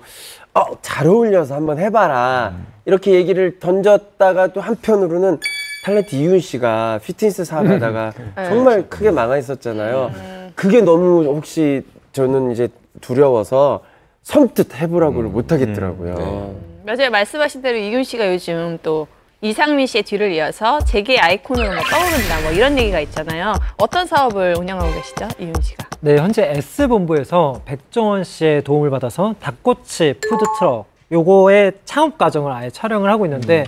잘 어울려서 한번 해봐라 이렇게 얘기를 던졌다가 또 한편으로는 탤런트 이윤 씨가 피트니스 사업하다가 정말 크게 망하 있었잖아요. 그게 너무 혹시 저는 이제 두려워서 선뜻 해보라고를 못 하겠더라고요. 맞아요. 말씀하신 대로 이윤 씨가 요즘 또 이상민 씨의 뒤를 이어서 재계 아이콘으로 뭐 떠오른다 뭐 이런 얘기가 있잖아요. 어떤 사업을 운영하고 계시죠, 이윤 씨가? 네, 현재 S본부에서 백종원 씨의 도움을 받아서 닭꼬치 푸드트럭 요거의 창업 과정을 아예 촬영을 하고 있는데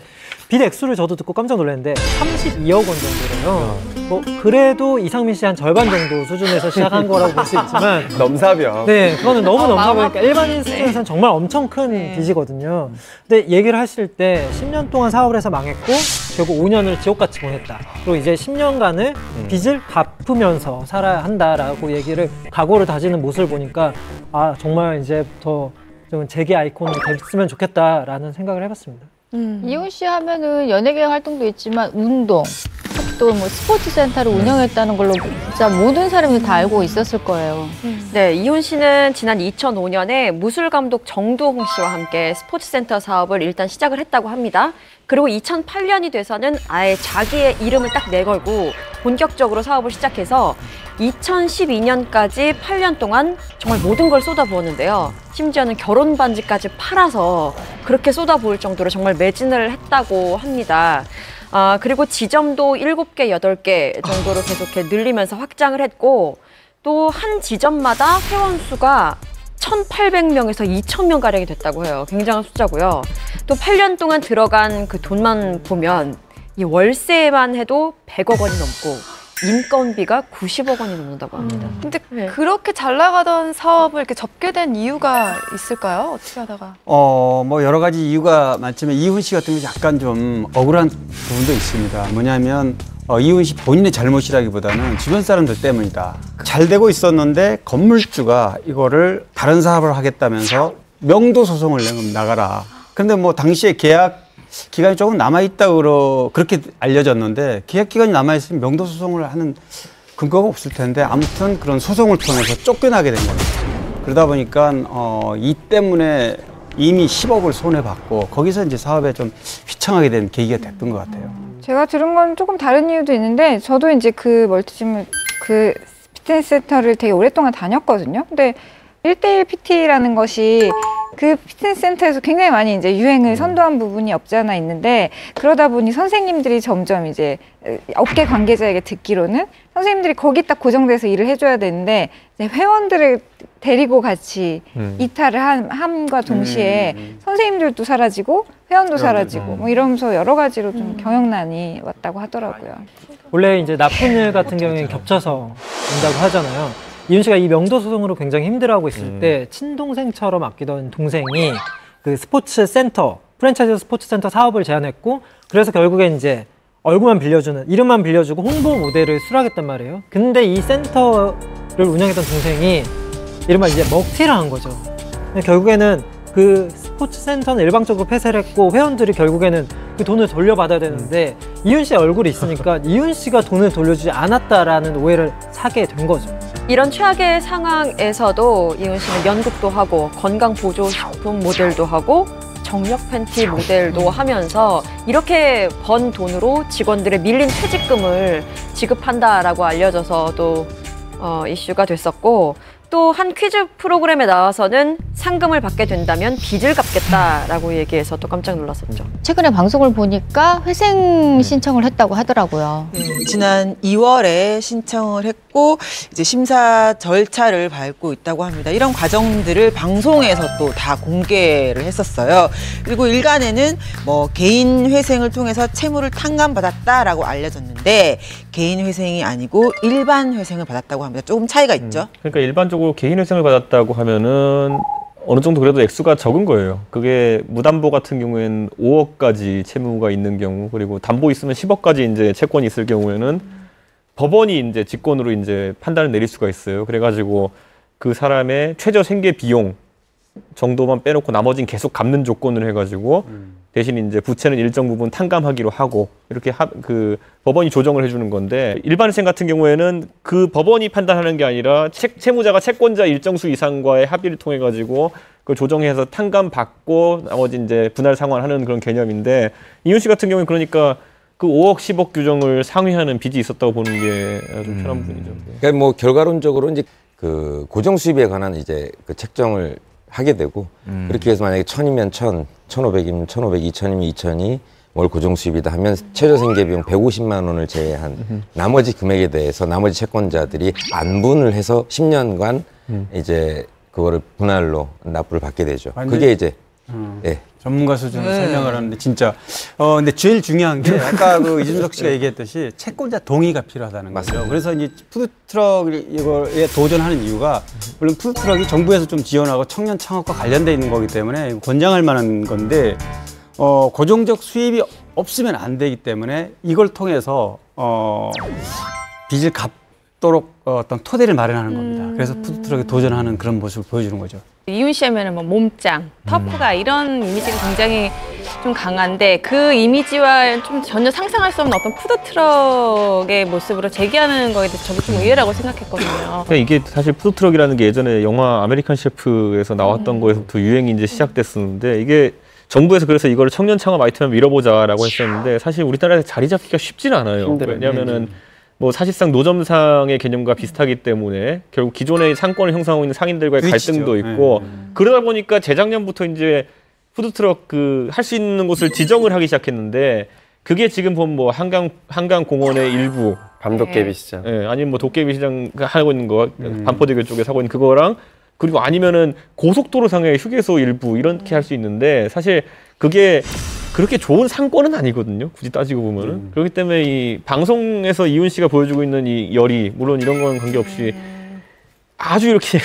빚 액수를 저도 듣고 깜짝 놀랐는데 32억 원 정도래요. 뭐 그래도 이상민 씨 한 절반 정도 수준에서 시작한 거라고 볼 수 있지만 넘사벽. 네, 그거는 너무 넘사벽이니까 일반인 수준에서는 정말 엄청 큰 빚이거든요. 근데 얘기를 하실 때 10년 동안 사업을 해서 망했고 결국 5년을 지옥같이 보냈다. 그리고 이제 10년간을 빚을 갚으면서 살아야 한다라고 얘기를 각오를 다지는 모습을 보니까 아 정말 이제부터 좀 재계 아이콘으로 됐으면 좋겠다라는 생각을 해봤습니다. 이윤 씨 하면은 연예계 활동도 있지만 운동, 또 뭐 스포츠 센터를 운영했다는 걸로 진짜 모든 사람들이 다 알고 있었을 거예요. 네, 이윤 씨는 지난 2005년에 무술 감독 정두홍 씨와 함께 스포츠 센터 사업을 일단 시작을 했다고 합니다. 그리고 2008년이 돼서는 아예 자기의 이름을 딱 내걸고 본격적으로 사업을 시작해서 2012년까지 8년 동안 정말 모든 걸 쏟아부었는데요. 심지어는 결혼 반지까지 팔아서 그렇게 쏟아부을 정도로 정말 매진을 했다고 합니다. 그리고 지점도 7개, 8개 정도로 계속 늘리면서 확장을 했고 또 한 지점마다 회원 수가 1,800명에서 2,000명가량이 됐다고 해요. 굉장한 숫자고요. 또 8년 동안 들어간 그 돈만 보면 이 월세만 해도 100억 원이 넘고 인건비가 90억 원이 넘는다고 합니다. 근데 네. 그렇게 잘 나가던 사업을 이렇게 접게 된 이유가 있을까요? 어떻게 하다가? 뭐 여러 가지 이유가 많지만 이훈 씨 같은 경우 약간 좀 억울한 부분도 있습니다. 뭐냐면 이훈 씨 본인의 잘못이라기보다는 주변 사람들 때문이다. 잘 되고 있었는데 건물주가 이거를 다른 사업을 하겠다면서 명도 소송을 나가라. 근데 뭐 당시에 계약 기간이 조금 남아있다고 그렇게 알려졌는데 계약 기간이 남아있으면 명도 소송을 하는 근거가 없을 텐데 아무튼 그런 소송을 통해서 쫓겨나게 된 겁니다. 그러다 보니까 이 때문에 이미 10억을 손해봤고 거기서 이제 사업에 좀 휘청하게 된 계기가 됐던 것 같아요. 제가 들은 건 조금 다른 이유도 있는데 저도 이제 그 멀티짐 그 피트니스 센터를 되게 오랫동안 다녔거든요. 근데 1대1 PT라는 것이 그 피트니스 센터에서 굉장히 많이 이제 유행을 선도한 부분이 없지 않아 있는데 그러다 보니 선생님들이 점점 이제 업계 관계자에게 듣기로는 선생님들이 거기 딱 고정돼서 일을 해줘야 되는데 이제 회원들을 데리고 같이 이탈을 함과 동시에 선생님들도 사라지고 회원도 사라지고 뭐 이러면서 여러 가지로 좀 경영난이 왔다고 하더라고요. 원래 이제 나쁜 일 같은 경우에는 겹쳐서 온다고 하잖아요. 이훈 씨가 이 명도 소송으로 굉장히 힘들어하고 있을 때 친동생처럼 아끼던 동생이 그 스포츠 센터, 프랜차이즈 스포츠 센터 사업을 제안했고 그래서 결국에 이제 얼굴만 빌려주는, 이름만 빌려주고 홍보 모델을 수락했단 말이에요. 근데 이 센터를 운영했던 동생이 이른바 이제 먹튀를 한 거죠. 결국에는 그 스포츠 센터는 일방적으로 폐쇄를 했고 회원들이 결국에는 그 돈을 돌려받아야 되는데 이훈 씨의 얼굴이 있으니까 이훈 씨가 돈을 돌려주지 않았다라는 오해를 사게 된 거죠. 이런 최악의 상황에서도 이훈 씨는 연극도 하고 건강보조식품 모델도 하고 정력 팬티 모델도 하면서 이렇게 번 돈으로 직원들의 밀린 퇴직금을 지급한다라고 알려져서 또 이슈가 됐었고 또 한 퀴즈 프로그램에 나와서는 상금을 받게 된다면 빚을 갚겠다라고 얘기해서 또 깜짝 놀랐었죠. 최근에 방송을 보니까 회생 신청을 했다고 하더라고요. 지난 2월에 신청을 했고 이제 심사 절차를 밟고 있다고 합니다. 이런 과정들을 방송에서 또 다 공개를 했었어요. 그리고 일간에는 뭐 개인 회생을 통해서 채무를 탕감받았다라고 알려졌는데 개인 회생이 아니고 일반 회생을 받았다고 합니다. 조금 차이가 있죠. 그러니까 일반적으로 개인 회생을 받았다고 하면은 어느 정도 그래도 액수가 적은 거예요. 그게 무담보 같은 경우에는 5억까지 채무가 있는 경우, 그리고 담보 있으면 10억까지 이제 채권이 있을 경우에는 법원이 이제 직권으로 이제 판단을 내릴 수가 있어요. 그래가지고 그 사람의 최저 생계 비용 정도만 빼놓고 나머지는 계속 갚는 조건을 해가지고 대신 이제 부채는 일정 부분 탕감하기로 하고 이렇게 그 법원이 조정을 해주는 건데 일반 회생 같은 경우에는 그 법원이 판단하는 게 아니라 채무자가 채권자 일정 수 이상과의 합의를 통해 가지고 그걸 조정해서 탕감 받고 나머지 이제 분할 상환하는 그런 개념인데 이훈 씨 같은 경우는 그러니까 그 5억 10억 규정을 상회하는 빚이 있었다고 보는 게 좀 편한 부분이죠. 그러니까 뭐 결과론적으로 이제 그 고정 수입에 관한 이제 그 책정을 하게 되고 그렇게 해서 만약에 1000이면 1000, 1500이면 1500, 2000이면 2000이 월 고정 수입이다 하면 최저 생계 비용 150만 원을 제외한 나머지 금액에 대해서 나머지 채권자들이 안분을 해서 10년간 이제 그거를 분할로 납부를 받게 되죠. 그게 이제 예. 전문가 수준으로 설명을 하는데 진짜 근데 제일 중요한 게 아까 그 이준석 씨가 얘기했듯이 채권자 동의가 필요하다는 거죠. 맞습니다. 그래서 이제 푸드트럭 이거에 도전하는 이유가 물론 푸드트럭이 정부에서 좀 지원하고 청년 창업과 관련돼 있는 거기 때문에 권장할 만한 건데 고정적 수입이 없으면 안 되기 때문에 이걸 통해서 빚을 갚도록 어떤 토대를 마련하는 겁니다. 그래서 푸드트럭에 도전하는 그런 모습을 보여주는 거죠. 이훈 씨 하면은 뭐 몸짱, 터프가 이런 이미지가 굉장히 좀 강한데 그 이미지와 좀 전혀 상상할 수 없는 어떤 푸드트럭의 모습으로 재기하는 거에 대해서 저도 좀 의외라고 생각했거든요. 그러니까 이게 사실 푸드트럭이라는 게 예전에 영화 아메리칸 셰프에서 나왔던 거에서부터 유행이 이제 시작됐었는데 이게 정부에서 그래서 이걸 청년 창업 아이템을 밀어보자라고 했었는데 사실 우리나라에서 자리 잡기가 쉽지는 않아요. 왜냐하면은 뭐 사실상 노점상의 개념과 비슷하기 때문에 결국 기존의 상권을 형성하고 있는 상인들과의 갈등도 있고 그러다 보니까 재작년부터 이제 푸드트럭 그 할 수 있는 곳을 지정을 하기 시작했는데 그게 지금 보면 뭐 한강공원의 일부 밤도깨비 시장, 아니면 뭐 도깨비 시장 하고 있는 거 반포대교 쪽에 하고 있는 그거랑 그리고 아니면은 고속도로 상의 휴게소 일부 이렇게 할 수 있는데 사실 그게 그렇게 좋은 상권은 아니거든요. 굳이 따지고 보면은. 그렇기 때문에 이 방송에서 이훈 씨가 보여주고 있는 이 열의, 물론 이런 건 관계없이 아주 이렇게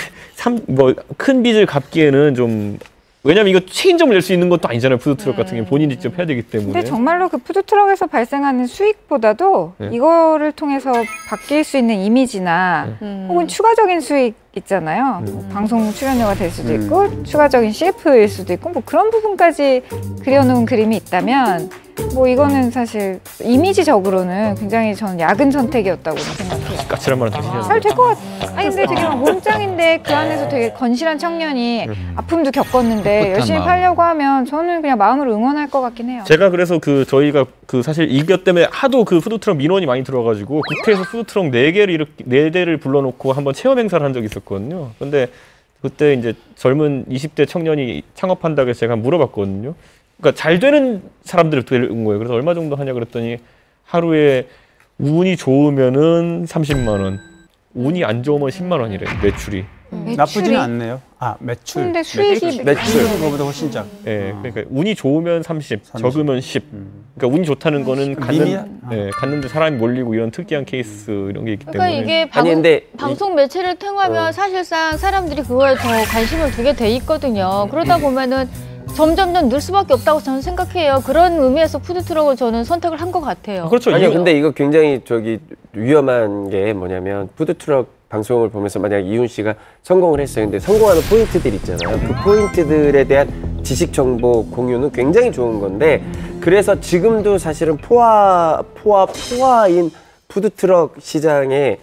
큰 빚을 갚기에는 좀, 왜냐면 이거 체인점을 낼 수 있는 것도 아니잖아요. 푸드트럭 같은 게 본인이 직접 해야 되기 때문에. 근데 정말로 그 푸드트럭에서 발생하는 수익보다도 이거를 통해서 바뀔 수 있는 이미지나 혹은 추가적인 수익 있잖아요. 뭐 방송 출연료가 될 수도 있고 추가적인 CF일 수도 있고 뭐 그런 부분까지 그려놓은 그림이 있다면 뭐 이거는 사실 이미지적으로는 굉장히 저는 야근 선택이었다고 생각해요. 까칠한 말은 드시죠. 잘 될 것 같아. 아니 근데 되게 막 몸짱인데 그 안에서 되게 건실한 청년이 아픔도 겪었는데 열심히 팔려고 하면 저는 그냥 마음으로 응원할 것 같긴 해요. 제가 그래서 저희가 사실 이것 때문에 하도 그 푸드트럭 민원이 많이 들어가지고 국회에서 푸드트럭 4대를 불러놓고 한번 체험 행사를 한 적이 있었거든요. 근데 그때 이제 젊은 20대 청년이 창업한다고 해서 제가 물어봤거든요. 그러니까 잘 되는 사람들을 데려온 거예요. 그래서 얼마 정도 하냐 그랬더니 하루에 운이 좋으면은 30만 원, 운이 안 좋으면 10만 원이래 매출이. 나쁘지는 않네요. 매출. 근데 수익이 매출 그거보다 훨씬 작. 네, 그러니까 운이 좋으면 30, 적으면 10. 그러니까 운이 좋다는 거는 갔는데 사람이 몰리고 이런 특이한 케이스 이런 게 있기 그러니까 때문에. 이게 방송 매체를 통하면 사실상 사람들이 그거에 더 관심을 두게 돼 있거든요. 그러다 보면은 점점점 늘 수밖에 없다고 저는 생각해요. 그런 의미에서 푸드트럭을 저는 선택을 한 것 같아요. 그렇죠. 아니요, 근데 이거 굉장히 위험한 게 뭐냐면 푸드트럭 방송을 보면서 만약 이훈 씨가 성공을 했어요. 근데 성공하는 포인트들 있잖아요. 그 포인트들에 대한 지식 정보 공유는 굉장히 좋은 건데 그래서 지금도 사실은 포화인 푸드트럭 시장에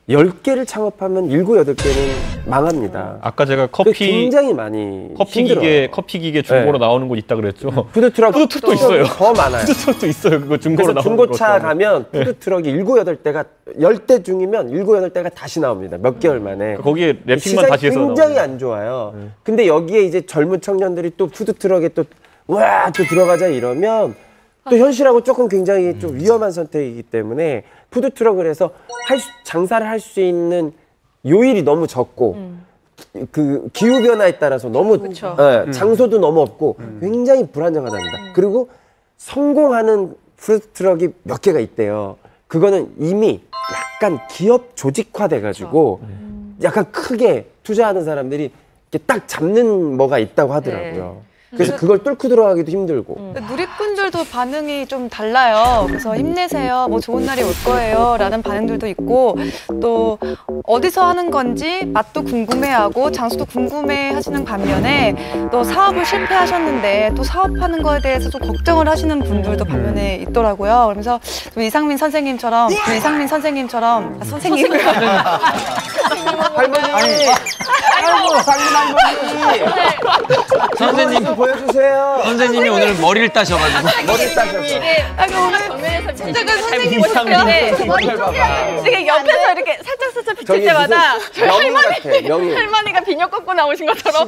10개를 창업하면 7, 8개는 망합니다. 아까 제가 굉장히 많이 커피 기계 중고로 나오는 곳 있다 그랬죠. 푸드트럭도 있어요. 더 많아요. 푸드트럭도 있어요. 그거 중고로 나오는 중고차 가면 푸드트럭이 7, 8대가 10대 중이면 7, 8대가 다시 나옵니다. 몇 개월 만에. 거기에 랩핑만 다시 해서 굉장히 안 좋아요. 근데 여기에 이제 젊은 청년들이 또 푸드트럭에 또 들어가자 이러면 또 현실하고 조금 굉장히 좀 위험한 선택이기 때문에 푸드트럭을 해서 장사를 할 수 있는 요일이 너무 적고 그 기후 변화에 따라서 너무 장소도 너무 없고 굉장히 불안정하답니다. 그리고 성공하는 푸드트럭이 몇 개가 있대요. 그거는 이미 약간 기업 조직화돼 가지고 약간 크게 투자하는 사람들이 이렇게 딱 잡는 뭐가 있다고 하더라고요. 그래서 그걸 뚫고 들어가기도 힘들고. 누리꾼들도 반응이 좀 달라요. 그래서 힘내세요. 뭐 좋은 날이 올 거예요. 라는 반응들도 있고 또 어디서 하는 건지 맛도 궁금해하고 장소도 궁금해하시는 반면에 또 사업을 실패하셨는데 또 사업하는 거에 대해서 좀 걱정을 하시는 분들도 반면에 있더라고요. 그러면서 이상민 선생님처럼 선생님 할머니 선생님 보여주세요. 선생님이 오늘 머리를 따셔가지고 오늘 정면에서 진짜 선생님 보셨는데 되게 옆에서 이렇게 살짝 비칠 때마다 할머니가 비녀 꺾고 나오신 것처럼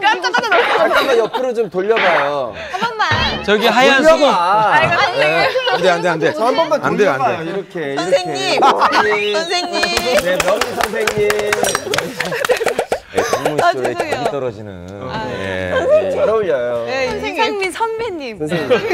깜짝 놀랐어요. 잠깐만 옆으로 좀 돌려봐요. 한 번만. 저기 하얀 수건. 안돼. 저 한 번만 안 돼, 안 돌려봐요. 돼. 이렇게. 선생님. 선생님. 네, 명희 선생님. 동물소에 정이 떨어지는. 잘 어울려요. 이상민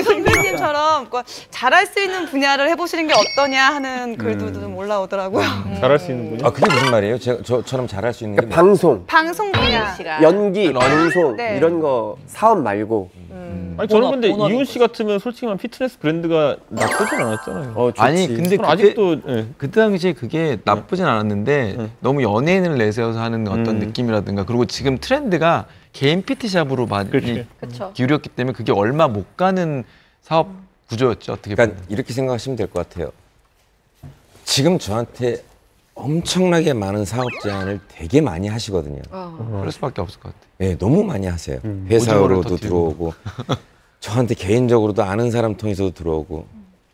선배님처럼 잘할 수 있는 분야를 해보시는 게 어떠냐 하는 글들도 좀 올라오더라고요. 잘할 수 있는 분야. 그게 무슨 말이에요? 저처럼 잘할 수 있는 게 방송 분야. 연기, 방송 이런 거 사업 말고. 아니 저는 근데 이훈 씨 같으면 솔직히 말 피트니스 브랜드가 나쁘진 않았잖아요. 아니 근데 아직도 그때 당시에 그게 나쁘진 않았는데 너무 연예인을 내세워서 하는 어떤 느낌이라든가 그리고 지금 트렌드가 개인 PT샵으로 많이 기울였기 때문에 그게 얼마 못 가는 사업 구조였죠. 어떻게 보면. 그러니까 이렇게 생각하시면 될 것 같아요. 지금 저한테 엄청나게 많은 사업 제안을 되게 많이 하시거든요. 그럴 수밖에 없을 것 같아요. 네, 너무 많이 하세요. 회사로도 들어오고 저한테 개인적으로도 아는 사람 통해서도 들어오고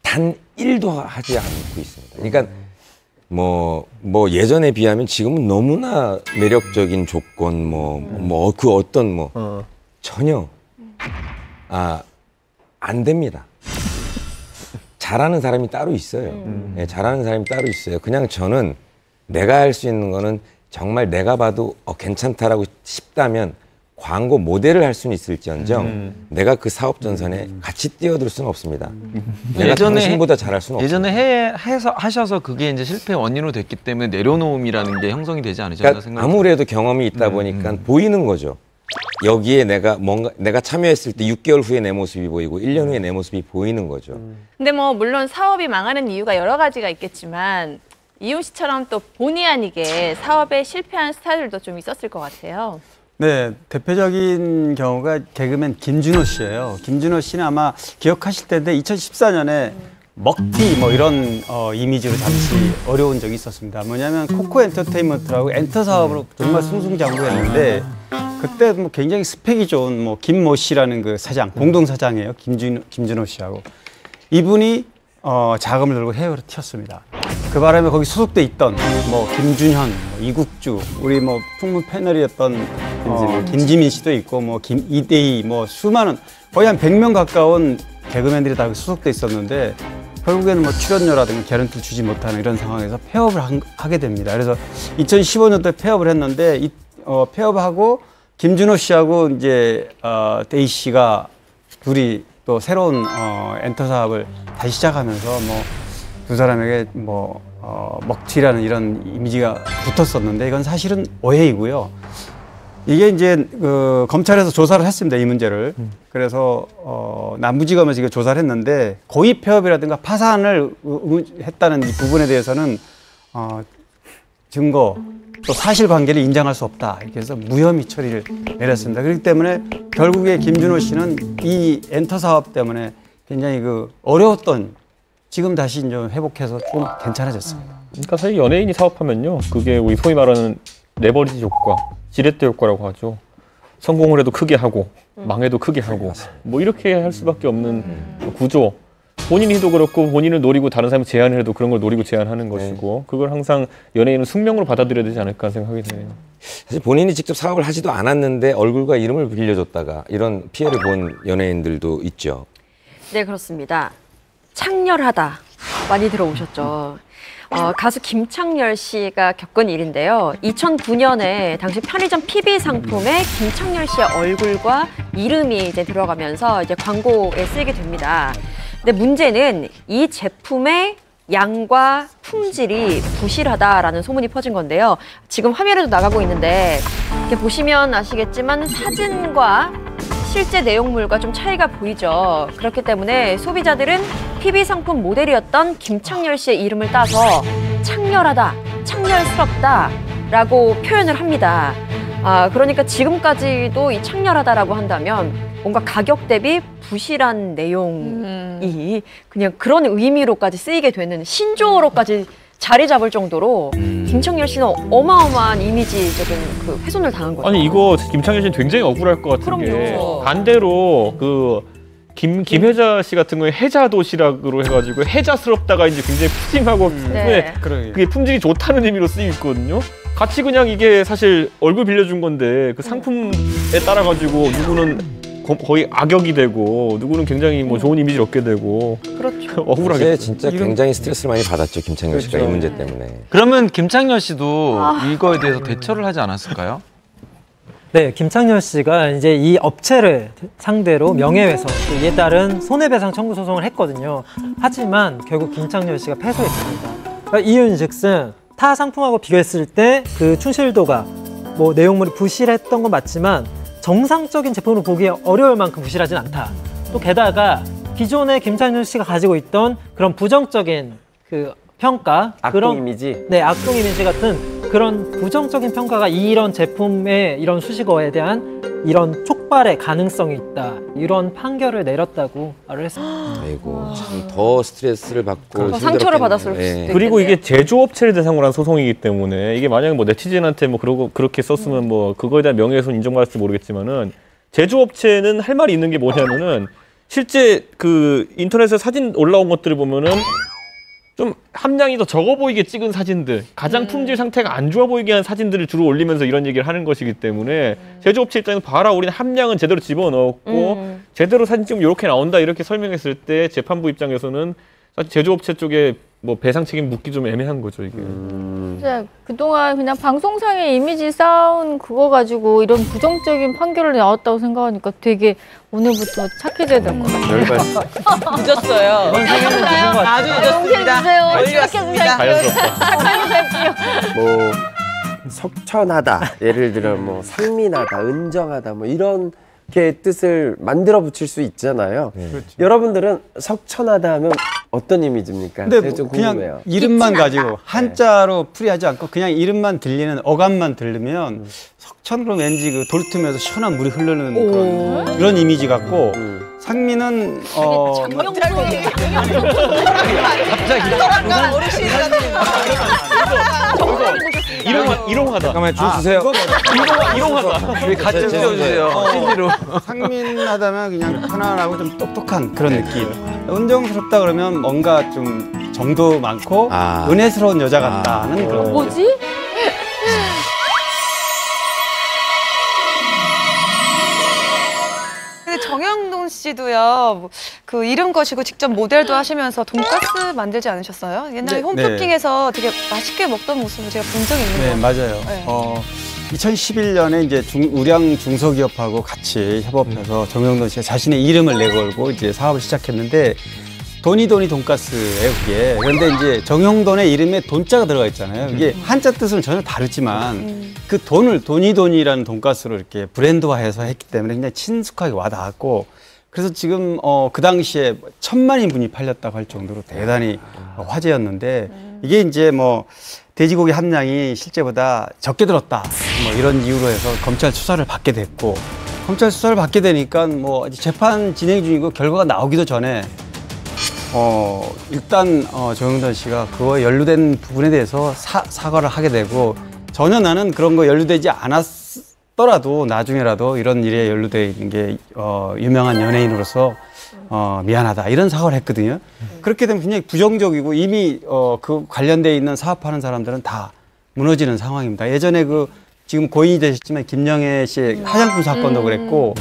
단 1도 하지 않고 있습니다. 그러니까 뭐 예전에 비하면 지금은 너무나 매력적인 조건 그 어떤 전혀 안 됩니다. 잘하는 사람이 따로 있어요. 네, 잘하는 사람이 따로 있어요. 그냥 저는 내가 할 수 있는 거는 정말 내가 봐도 괜찮다라고 싶다면 광고 모델을 할 수는 있을지언정 내가 그 사업 전선에 같이 뛰어들 수는 없습니다. 내가 당신보다 잘할 수는 없어요. 예전에 하셔서 그게 이제 실패 원인으로 됐기 때문에 내려놓음이라는 게 형성이 되지 않으셨나 그러니까 생각합니다. 아무래도 경험이 있다 보니까 보이는 거죠. 여기에 내가 참여했을 때 6개월 후에 내 모습이 보이고 1년 후에 내 모습이 보이는 거죠. 근데 뭐 물론 사업이 망하는 이유가 여러 가지가 있겠지만 이훈 씨처럼 또 본의 아니게 사업에 실패한 스타들도 좀 있었을 것 같아요. 네, 대표적인 경우가 개그맨 김준호 씨예요. 김준호 씨는 아마 기억하실 텐데 2014년에 먹튀 뭐 이런 이미지로 잠시 어려운 적이 있었습니다. 뭐냐면 코코 엔터테인먼트라고 엔터 사업으로 정말 승승장구했는데 그때 뭐 굉장히 스펙이 좋은 뭐 김모 씨라는 그 사장, 공동 사장이에요. 김준호 씨하고 이분이 자금을 들고 해외로 튀었습니다. 그 바람에 거기 소속돼 있던 뭐 김준현, 뭐 이국주, 우리 뭐 풍문 패널이었던 김지민 씨도 있고 뭐 이대희, 뭐 수많은 거의 한 100명 가까운 개그맨들이 다 소속돼 있었는데 결국에는 뭐 출연료라든가 개런티를 주지 못하는 이런 상황에서 폐업을 하게 됩니다. 그래서 2015년도에 폐업을 했는데 폐업하고 김준호 씨하고 이제 데이 씨가 둘이 또 새로운 엔터 사업을 다시 시작하면서 뭐 두 사람에게 뭐 먹튀라는 이런 이미지가 붙었었는데 이건 사실은 오해이고요. 이게 이제 검찰에서 조사를 했습니다, 이 문제를. 그래서 남부지검에서 이거 조사를 했는데 고의 폐업이라든가 파산을 했다는 이 부분에 대해서는 증거 또 사실관계를 인정할 수 없다. 이렇게 해서 무혐의 처리를 내렸습니다. 그렇기 때문에 결국에 김준호 씨는 이 엔터 사업 때문에 굉장히 어려웠던 지금 다시 좀 회복해서 좀 괜찮아졌습니다. 그러니까 사실 연예인이 사업하면요, 그게 우리 소위 말하는 레버리지 효과, 지렛대 효과라고 하죠. 성공을 해도 크게 하고 망해도 크게 하고 뭐 이렇게 할 수밖에 없는 구조. 본인이도 그렇고 본인을 노리고 다른 사람이 제안을 해도 그런 걸 노리고 제안하는 것이고 그걸 항상 연예인은 숙명으로 받아들여야 되지 않을까 생각이 드네요. 사실 본인이 직접 사업을 하지도 않았는데 얼굴과 이름을 빌려줬다가 이런 피해를 본 연예인들도 있죠. 네, 그렇습니다. 창렬하다 많이 들어오셨죠. 가수 김창렬 씨가 겪은 일인데요. 2009년에 당시 편의점 PB 상품에 김창렬 씨의 얼굴과 이름이 이제 들어가면서 이제 광고에 쓰이게 됩니다. 근데 문제는 이 제품의 양과 품질이 부실하다라는 소문이 퍼진 건데요. 지금 화면에도 나가고 있는데 이렇게 보시면 아시겠지만 사진과 실제 내용물과 좀 차이가 보이죠. 그렇기 때문에 소비자들은 PB 상품 모델이었던 김창렬 씨의 이름을 따서 창렬하다, 창렬스럽다 라고 표현을 합니다. 그러니까 지금까지도 이 창렬하다라고 한다면 뭔가 가격 대비 부실한 내용이 그냥 그런 의미로까지 쓰이게 되는 신조어로까지 자리 잡을 정도로 김창렬 씨는 어마어마한 이미지적인 훼손을 당한 거죠. 아니 이거 김창렬 씨는 굉장히 억울할 것 같은 게 반대로 김혜자 씨 같은 경우에 해자 도시락으로 해가지고 해자스럽다가 이제 굉장히 푸짐하고 그게 품질이 좋다는 의미로 쓰이고 있거든요. 같이 그냥 이게 사실 얼굴 빌려준 건데 그 상품에 따라 가지고 누구는 거의 악역이 되고 누구는 굉장히 뭐 좋은 이미지를 얻게 되고 그렇죠. 억울하게 진짜 굉장히 스트레스를 많이 받았죠, 김창렬 씨가 이 문제 때문에. 그러면 김창렬 씨도 이거에 대해서 대처를 하지 않았을까요? 네, 김창렬 씨가 이제 이 업체를 상대로 명예훼손, 이에 따른 손해배상 청구 소송을 했거든요. 하지만 결국 김창렬 씨가 패소했습니다. 그러니까 이유인즉슨 타 상품하고 비교했을 때 그 충실도가 뭐 내용물이 부실했던 건 맞지만 정상적인 제품으로 보기 어려울 만큼 부실하진 않다. 또 게다가 기존에 김창렬 씨가 가지고 있던 그런 부정적인 평가, 악동 이미지, 네, 악동 이미지 같은 그런 부정적인 평가가 이런 제품의 이런 수식어에 대한 이런 촉발의 가능성이 있다. 이런 판결을 내렸다고 말을 했습니다. 아이고, 참 더 스트레스를 받고 더 상처를 받았을 수도 있겠네요. 그리고 이게 제조업체를 대상으로 한 소송이기 때문에 이게 만약에 뭐 네티즌한테 뭐 그렇게 썼으면 뭐 그거에 대한 명예훼손 인정받을지 모르겠지만은 제조업체는 할 말이 있는 게 뭐냐면은 실제 인터넷에 사진 올라온 것들을 보면은 좀 함량이 더 적어 보이게 찍은 사진들, 가장 품질 상태가 안 좋아 보이게 한 사진들을 주로 올리면서 이런 얘기를 하는 것이기 때문에 제조업체 입장에서 봐라, 우리는 함량은 제대로 집어넣었고 제대로 사진 찍으면 이렇게 나온다 이렇게 설명했을 때 재판부 입장에서는 사실 제조업체 쪽에 뭐 배상 책임 묻기 좀 애매한 거죠 이게. 진짜 그동안 그냥 방송상의 이미지 쌓은 그거 가지고 이런 부정적인 판결이 나왔다고 생각하니까 되게 오늘부터 착해져야 될 것 같아요. 늦었어요. 아주 늦었습니다. 멀리 왔습니다. 자연스럽다. 뭐 석천하다, 예를 들어 뭐 상민하다, 은정하다, 뭐 이런 게 뜻을 만들어 붙일 수 있잖아요. 여러분들은 석천하다 하면 어떤 이미지입니까? 근데 제가 좀 그냥 궁금해요. 이름만 가지고 한자로 풀이하지 않고 그냥 이름만 들리는 어감만 들으면 석천으로 왠지 그 돌틈에서 시원한 물이 흐르는 그런 이미지 같고 상민은 일용하다. 잠깐만 줄 주세요. 일용하다. 같이 띄워주세요. CG로. 상민하다면 그냥 편안하고 좀 똑똑한 그런 느낌. 은정스럽다 그러면 뭔가 좀 정도 많고 은혜스러운 여자 같다는 그런. 뭐지? 근데 정영돈 씨도요, 그 이름 거시고 직접 모델도 하시면서 돈가스 만들지 않으셨어요? 옛날에 네, 홈쇼핑에서 되게 맛있게 먹던 모습을 제가 본 적이 있는 것 같아요. 맞아요. 네. 2011년에 이제 우량 중소기업하고 같이 협업해서 정영돈 씨가 자신의 이름을 내걸고 이제 사업을 시작했는데 돈이 돈가스예요, 그게. 그런데 이제 정영돈의 이름에 돈자가 들어가 있잖아요. 이게 한자 뜻은 전혀 다르지만 그 돈이라는 돈가스로 이렇게 브랜드화해서 했기 때문에 굉장히 친숙하게 와닿았고 그래서 지금 그 당시에 10,000,000인분이 팔렸다고 할 정도로 대단히 화제였는데 이게 이제 뭐 돼지고기 함량이 실제보다 적게 들었다 뭐 이런 이유로 해서 검찰 수사를 받게 됐고 검찰 수사를 받게 되니까 뭐 재판 진행 중이고 결과가 나오기도 전에 일단 정영돈 씨가 그거에 연루된 부분에 대해서 사과를 하게 되고 전혀 나는 그런 거 연루되지 않았더라도 나중에라도 이런 일에 연루되어 있는 게 유명한 연예인으로서 미안하다 이런 사과를 했거든요. 그렇게 되면 굉장히 부정적이고 이미 그 관련되어 있는 사업하는 사람들은 다 무너지는 상황입니다. 예전에 그 지금 고인이 되셨지만 김영애 씨의 화장품 사건도 그랬고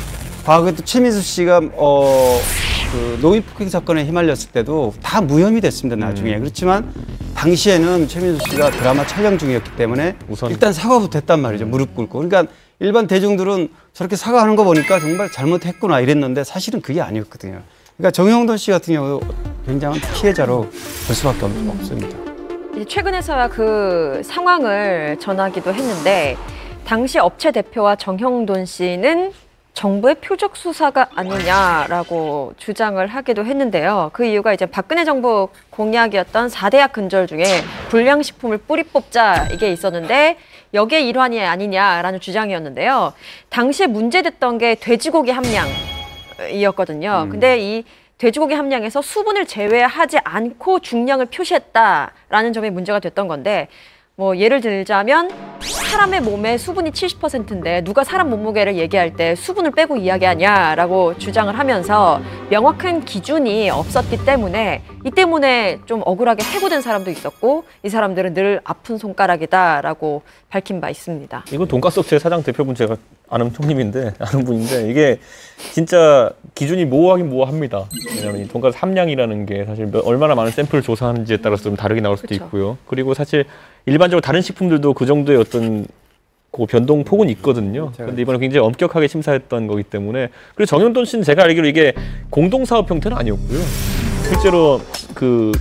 과거에도 최민수 씨가 그 노인 폭행 사건에 휘말렸을 때도 다 무혐의 됐습니다. 나중에. 그렇지만 당시에는 최민수 씨가 드라마 촬영 중이었기 때문에 일단 사과부터 했단 말이죠. 무릎 꿇고. 그러니까 일반 대중들은 저렇게 사과하는 거 보니까 정말 잘못했구나 이랬는데 사실은 그게 아니었거든요. 그러니까 정영돈 씨 같은 경우 굉장한 피해자로 볼 수밖에 없습니다. 최근에서야 그 상황을 전하기도 했는데 당시 업체 대표와 정형돈 씨는 정부의 표적 수사가 아니냐라고 주장을 하기도 했는데요. 그 이유가 이제 박근혜 정부 공약이었던 4대약 근절 중에 불량식품을 뿌리 뽑자 이게 있었는데 여기에 일환이 아니냐라는 주장이었는데요. 당시에 문제됐던 게 돼지고기 함량이었거든요. 근데 이 돼지고기 함량에서 수분을 제외하지 않고 중량을 표시했다라는 점이 문제가 됐던 건데 뭐 예를 들자면 사람의 몸에 수분이 70%인데 누가 사람 몸무게를 얘기할 때 수분을 빼고 이야기하냐라고 주장을 하면서 명확한 기준이 없었기 때문에 이 때문에 좀 억울하게 해고된 사람도 있었고 이 사람들은 늘 아픈 손가락이다라고 밝힌 바 있습니다. 이건 돈가스 업체 사장 대표분 제가 아는 분인데 이게 진짜 기준이 모호하긴 모호합니다. 왜냐하면 이 돈가스 함량이라는 게 사실 얼마나 많은 샘플을 조사하는지에 따라서 좀 다르게 나올 수도 있고요. 그리고 사실 일반적으로 다른 식품들도 그 정도의 어떤 그 변동 폭은 있거든요. 그런데 이번에 굉장히 엄격하게 심사했던 거기 때문에 그리고 정영돈 씨는 제가 알기로 이게 공동사업 형태는 아니었고요. 실제로 그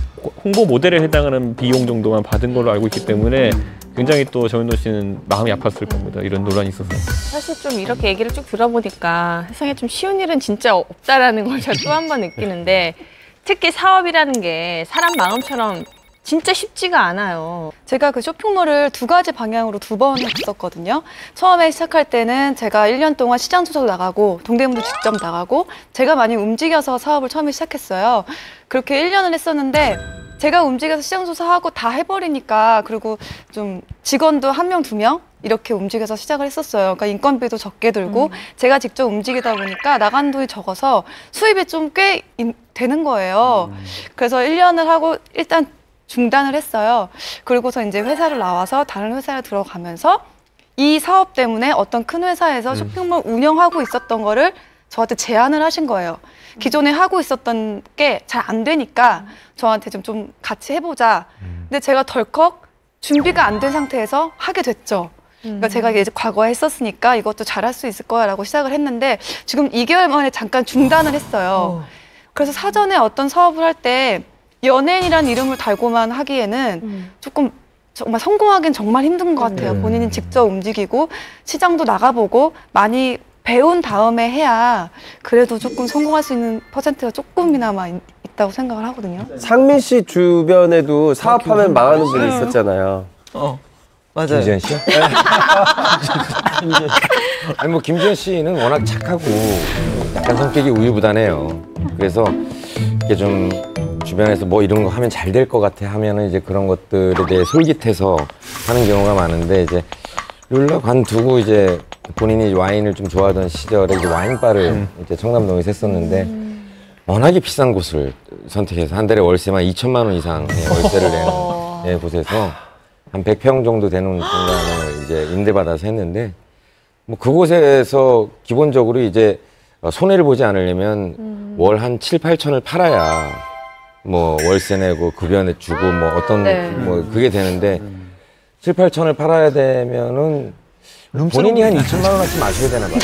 홍보 모델에 해당하는 비용 정도만 받은 걸로 알고 있기 때문에 굉장히 또 정영돈 씨는 마음이 아팠을 겁니다. 이런 논란이 있어서. 사실 좀 이렇게 얘기를 쭉 들어보니까 세상에 좀 쉬운 일은 진짜 없다라는 걸 제가 또 한 번 느끼는데 특히 사업이라는 게 사람 마음처럼 진짜 쉽지가 않아요. 제가 그 쇼핑몰을 2가지 방향으로 2번 했었거든요. 처음에 시작할 때는 제가 1년 동안 시장 조사도 나가고 동대문도 직접 나가고 제가 많이 움직여서 사업을 처음에 시작했어요. 그렇게 1년을 했었는데 제가 움직여서 시장 조사하고 다 해버리니까 그리고 좀 직원도 1명, 2명 이렇게 움직여서 시작을 했었어요. 그러니까 인건비도 적게 들고 제가 직접 움직이다 보니까 나간 돈이 적어서 수입이 좀 꽤 되는 거예요. 그래서 1년을 하고 일단 중단을 했어요. 그리고서 이제 회사를 나와서 다른 회사를 들어가면서 이 사업 때문에 어떤 큰 회사에서 쇼핑몰 운영하고 있었던 거를 저한테 제안을 하신 거예요. 기존에 하고 있었던 게 잘 안 되니까 저한테 좀 같이 해보자. 근데 제가 덜컥 준비가 안 된 상태에서 하게 됐죠. 그러니까 제가 이제 과거에 했었으니까 이것도 잘할 수 있을 거야라고 시작을 했는데 지금 2개월 만에 잠깐 중단을 했어요. 그래서 사전에 어떤 사업을 할 때 연예인이라는 이름을 달고만 하기에는 조금 정말 성공하기는 정말 힘든 것 같아요. 본인이 직접 움직이고 시장도 나가보고 많이 배운 다음에 해야 그래도 조금 성공할 수 있는 퍼센트가 조금이나마 있다고 생각을 하거든요. 상민 씨 주변에도 사업하면 망하는 분이 있었잖아요. 맞아요. 김지현 씨요? 아니 뭐 김지현 씨는 워낙 착하고 약간 성격이 우유부단해요. 그래서 이게 좀 주변에서 뭐 이런 거 하면 잘 될 것 같아 하면은 이제 그런 것들에 대해 솔깃해서 하는 경우가 많은데 이제 룰라 관두고 이제 본인이 와인을 좀 좋아하던 시절에 이제 와인바를 이제 청담동에서 했었는데 워낙에 비싼 곳을 선택해서 한 달에 월세만 2천만 원 이상의 월세를 내는 곳에서 한 100평 정도 되는 공간을 이제 임대받아서 했는데 뭐 그곳에서 기본적으로 이제 손해를 보지 않으려면 월 한 7, 8천을 팔아야 뭐 월세 내고 급여 주고 뭐 어떤 뭐 그게 되는데 7, 8천을 팔아야 되면은 본인이 한 2천만 원어치 마셔야 되나 봐요.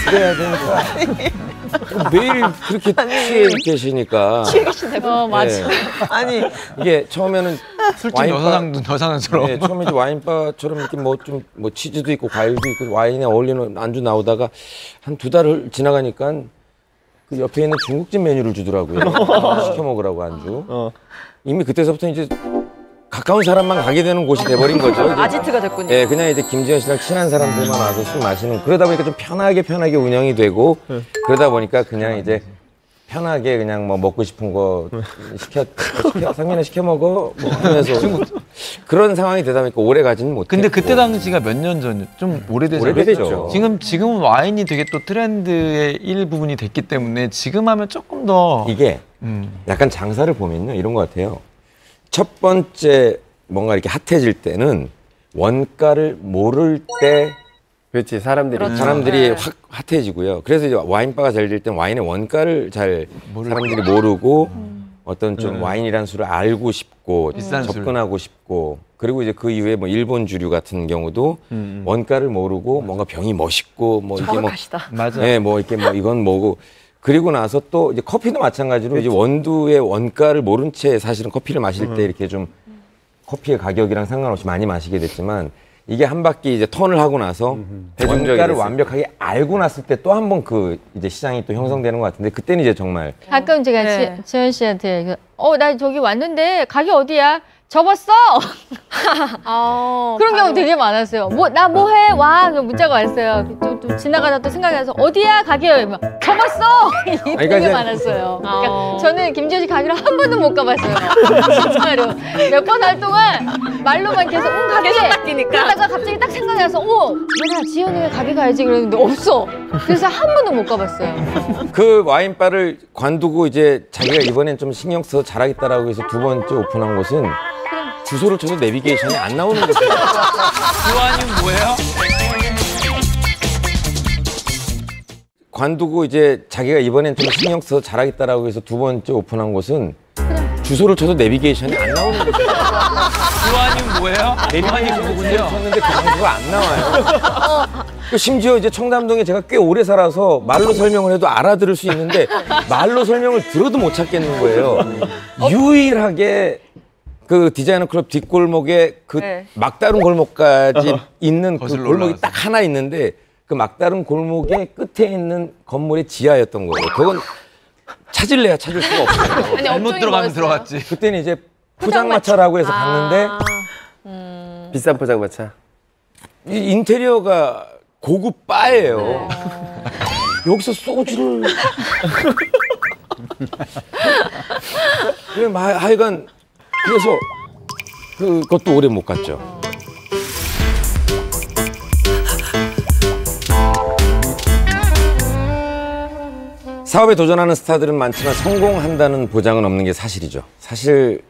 그래야 되니까 매일 그렇게 취해 계시니까. 취해 계시다고. 맞아. 아니 이게 처음에는 술집 여사장처럼. 네, 처음에 이제 와인바처럼 이렇게 뭐 좀 뭐 치즈도 있고 과일도 있고 와인에 어울리는 안주 나오다가 한 2달을 지나가니까 그 옆에 있는 중국집 메뉴를 주더라고요. 시켜 먹으라고 안주. 이미 그때서부터 이제 가까운 사람만 가게 되는 곳이 돼버린 거죠. 아지트가 됐군요. 네, 그냥 이제 김지현 씨랑 친한 사람들만 와서 술 마시는. 그러다 보니까 좀 편하게 운영이 되고 그러다 보니까 그냥 이제 편하게 그냥 뭐 먹고 싶은 거 시켜 상민아 시켜 먹어 뭐 하면서 그런 상황이 되다 보니까 오래 가지는 못했고. 근데 그때 당시가 몇 년 전? 좀 오래되죠. 오래됐죠. 지금은 와인이 되게 또 트렌드의 일부분이 됐기 때문에 지금 하면 조금 더 이게 약간 장사를 보면요 이런 것 같아요. 첫 번째 뭔가 이렇게 핫해질 때는 원가를 모를 때 그렇지 사람들이 확 핫해지고요. 그래서 이제 와인바가 잘 될 땐 와인의 원가를 잘 사람들이 모르고 어떤 좀 와인이라는 술을 알고 싶고 접근하고 싶고 그리고 이제 그 이후에 뭐 일본 주류 같은 경우도 원가를 모르고 뭔가 병이 멋있고 뭐 이게 뭐 맞아. 네, 뭐 이렇게 뭐 이건 뭐고 그리고 나서 또 이제 커피도 마찬가지로 이제 원두의 원가를 모른 채 사실은 커피를 마실 때 이렇게 좀 커피의 가격이랑 상관없이 많이 마시게 됐지만 이게 한 바퀴 이제 턴을 하고 나서 원가를 완벽하게 알고 났을 때 또 한 번 그 이제 시장이 또 형성되는 것 같은데 그때는 이제 정말 가끔 제가 지현 씨한테 나 저기 왔는데 가게 어디야? 접었어? 그런 경우 되게 많았어요. 나 뭐 해? 와. 문자가 왔어요. 좀 지나가다 또 생각이 나서 어디야? 가게요. 접었어? 되게 많았어요. 그러니까 저는 김지현 씨 가게를 한 번도 못 가봤어요. 진짜로. 몇 번 할 동안 말로만 계속 가게. 계속 닦이니까. 그러다가 갑자기 딱 생각이 나서 얘들아 지현이 왜 가게 가야지 그랬는데 없어. 그래서 한 번도 못 가봤어요. 그 와인바를 관두고 이제 자기가 이번엔 좀 신경 써서 잘하겠다라고 해서 두 번째 오픈한 곳은 주소를 쳐서 내비게이션이 안 나오는 곳이에요. 교환이 뭐예요? 관두고 이제 자기가 이번엔 좀 신경 써서 잘하겠다라고 해서 두 번째 오픈한 곳은 주소를 쳐서 내비게이션이 안 나오는 곳이에요. 교환이 뭐예요? 내비게이션을 쳤는데 그 장소가 안 나와요. 심지어 이제 청담동에 제가 꽤 오래 살아서 말로 설명을 해도 알아들을 수 있는데 말로 설명을 들어도 못 찾겠는 거예요. 유일하게 그 디자이너 클럽 뒷골목에 그 막다른 골목까지 있는 그 골목이 딱 하나 있는데 그 막다른 골목의 끝에 있는 건물의 지하였던 거예요. 그건 찾을래야 찾을 수가 없어요. 잘못 들어가면 들어갔지. 그때는 이제 포장마차라고 해서 갔는데 비싼 포장마차. 이 인테리어가 고급 바예요. 여기서 소주를 하여간 그래서 그것도 오래 못 갔죠. 사업에 도전하는 스타들은 많지만 성공한다는 보장은 없는 게 사실이죠. 사실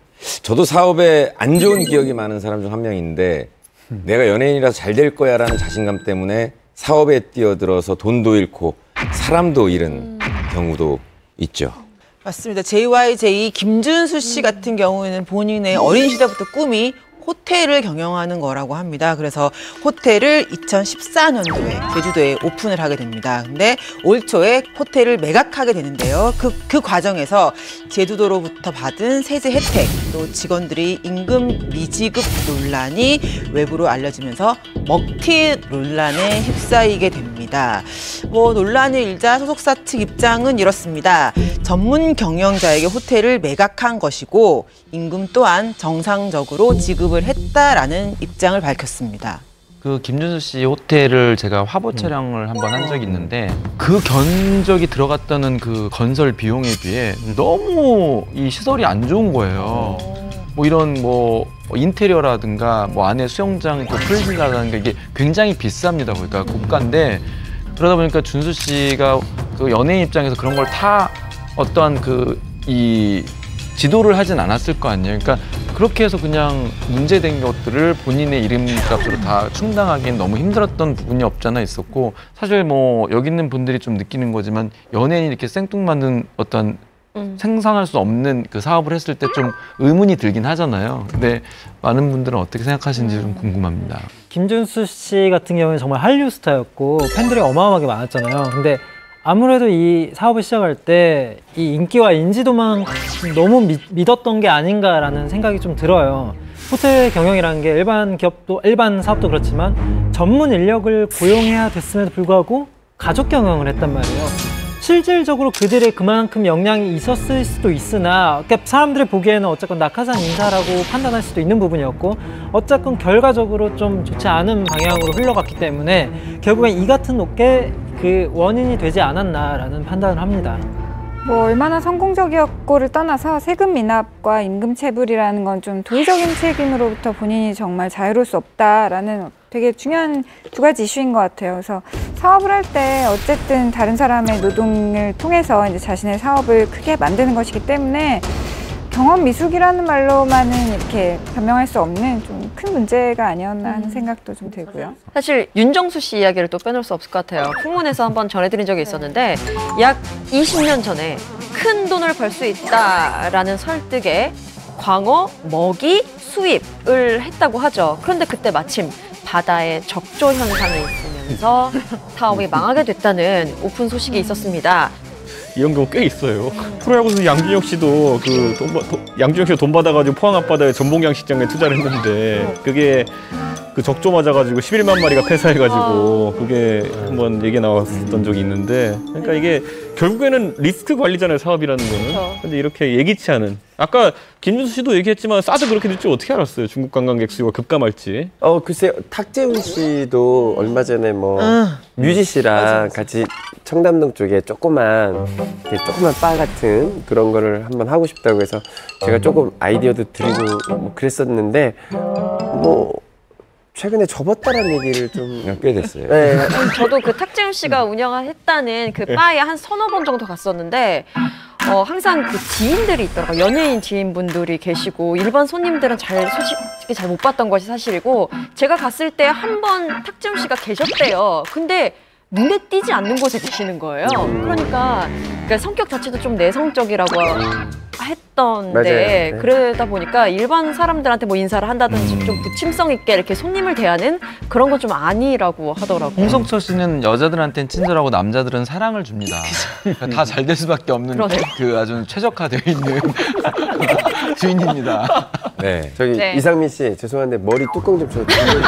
저도 사업에 안 좋은 기억이 많은 사람 중 한 명인데 내가 연예인이라서 잘 될 거야 라는 자신감 때문에 사업에 뛰어들어서 돈도 잃고 사람도 잃은 경우도 있죠. 맞습니다. JYJ 김준수 씨 같은 경우에는 본인의 어린 시절부터 꿈이 호텔을 경영하는 거라고 합니다. 그래서 호텔을 2014년도에 제주도에 오픈을 하게 됩니다. 근데 올 초에 호텔을 매각하게 되는데요. 그 과정에서 제주도로부터 받은 세제 혜택, 또 직원들이 임금 미지급 논란이 외부로 알려지면서 먹튀 논란에 휩싸이게 됩니다. 논란이 일자 소속사 측 입장은 이렇습니다. 전문 경영자에게 호텔을 매각한 것이고 임금 또한 정상적으로 지급을 했다라는 입장을 밝혔습니다. 그 김준수 씨 호텔을 제가 화보 촬영을 한번 한 적이 있는데 그 견적이 들어갔다는 그 건설 비용에 비해 너무 이 시설이 안 좋은 거예요. 뭐 이런 인테리어라든가 안에 수영장 또 풀빌라라든가 이게 굉장히 비쌉니다. 그러니까 고가인데 그러다 보니까 준수 씨가 그 연예인 입장에서 그런 걸 다 어떠한 이 지도를 하진 않았을 거 아니에요. 그러니까 그렇게 해서 그냥 문제된 것들을 본인의 이름값으로 다 충당하기엔 너무 힘들었던 부분이 없잖아 있었고 사실 여기 있는 분들이 좀 느끼는 거지만 연예인이 이렇게 생뚱맞는 어떤 생산할 수 없는 그 사업을 했을 때 좀 의문이 들긴 하잖아요. 근데 많은 분들은 어떻게 생각하시는지 좀 궁금합니다. 김준수 씨 같은 경우는 정말 한류 스타였고 팬들이 어마어마하게 많았잖아요. 근데 아무래도 이 사업을 시작할 때 이 인기와 인지도만 너무 믿었던 게 아닌가라는 생각이 좀 들어요. 호텔 경영이라는 게 일반 사업도 그렇지만 전문 인력을 고용해야 됐음에도 불구하고 가족 경영을 했단 말이에요. 실질적으로 그들의 그만큼 역량이 있었을 수도 있으나 그러니까 사람들이 보기에는 어쨌건 낙하산 인사라고 판단할 수도 있는 부분이었고 어쨌건 결과적으로 좀 좋지 않은 방향으로 흘러갔기 때문에 결국엔 이 같은 게 그 원인이 되지 않았나라는 판단을 합니다. 얼마나 성공적이었고를 떠나서 세금 미납과 임금 체불이라는 건 좀 도의적인 책임으로부터 본인이 정말 자유로울 수 없다라는 되게 중요한 두 가지 이슈인 것 같아요. 그래서 사업을 할 때 어쨌든 다른 사람의 노동을 통해서 이제 자신의 사업을 크게 만드는 것이기 때문에 경험 미숙이라는 말로만은 이렇게 변명할 수 없는 좀 큰 문제가 아니었나 하는 생각도 좀 들고요. 사실 윤정수 씨 이야기를 또 빼놓을 수 없을 것 같아요. 풍문에서 한번 전해드린 적이 있었는데 약 20년 전에 큰 돈을 벌 수 있다라는 설득에 광어, 먹이, 수입을 했다고 하죠. 그런데 그때 마침 바다에 적조 현상이 있으면서 사업이 망하게 됐다는 오픈 소식이 있었습니다. 이런 경우 꽤 있어요. 프로야구선수 양준혁 씨도 양준혁 씨가 돈 받아가지고 포항 앞바다에 전봉양식장에 투자를 했는데 그게 그 적조 맞아가지고 11만 마리가 폐사해가지고 그게 한번 얘기 나왔었던 적이 있는데 그러니까 이게 결국에는 리스크 관리잖아요, 사업이라는 거는. 근데 이렇게 예기치 않은 아까 김준수 씨도 얘기했지만 사드 그렇게 될 줄 어떻게 알았어요? 중국 관광객 수요가 급감할지. 글쎄요. 탁재훈 씨도 얼마 전에 뮤지 씨랑 같이 청담동 쪽에 조그만 바 같은 그런 거를 한번 하고 싶다고 해서 제가 조금 아이디어도 드리고 그랬었는데 최근에 접었다라는 얘기를 좀 꽤 됐어요. 네. 저도 그 탁재훈 씨가 운영했다는 그 바에 한 서너 번 정도 갔었는데 항상 그 지인들이 있더라고요. 연예인 지인분들이 계시고 일반 손님들은 솔직히 잘 못 봤던 것이 사실이고 제가 갔을 때 한 번 탁재훈 씨가 계셨대요. 근데 눈에 띄지 않는 곳에 계시는 거예요. 그러니까 성격 자체도 좀 내성적이라고 했던데 맞아요. 네. 그러다 보니까 일반 사람들한테 인사를 한다든지 좀 부침성 있게 이렇게 손님을 대하는 그런 건 좀 아니라고 하더라고요. 홍석천 씨는 여자들한테는 친절하고 남자들은 사랑을 줍니다. 그러니까 다 잘 될 수밖에 없는 그 아주 최적화되어 있는 주인입니다. 네. 저기 이상민 씨 죄송한데 머리 뚜껑 좀 쳐주세요.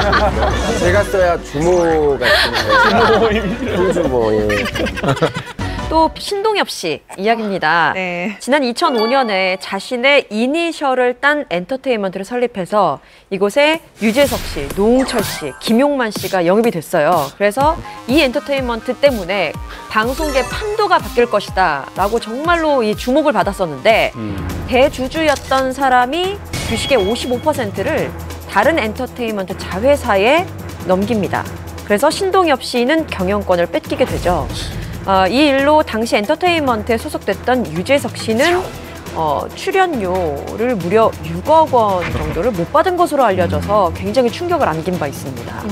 제가 써야 주모 같은 주모. 또 신동엽 씨 이야기입니다. 지난 2005년에 자신의 이니셜을 딴 엔터테인먼트를 설립해서 이곳에 유재석 씨, 노홍철 씨, 김용만 씨가 영입이 됐어요. 그래서 이 엔터테인먼트 때문에 방송계 판도가 바뀔 것이다 라고 정말로 이 주목을 받았었는데 대주주였던 사람이 주식의 55%를 다른 엔터테인먼트 자회사에 넘깁니다. 그래서 신동엽 씨는 경영권을 뺏기게 되죠. 이 일로 당시 엔터테인먼트에 소속됐던 유재석 씨는 출연료를 무려 6억 원 정도를 못 받은 것으로 알려져서 굉장히 충격을 안긴 바 있습니다.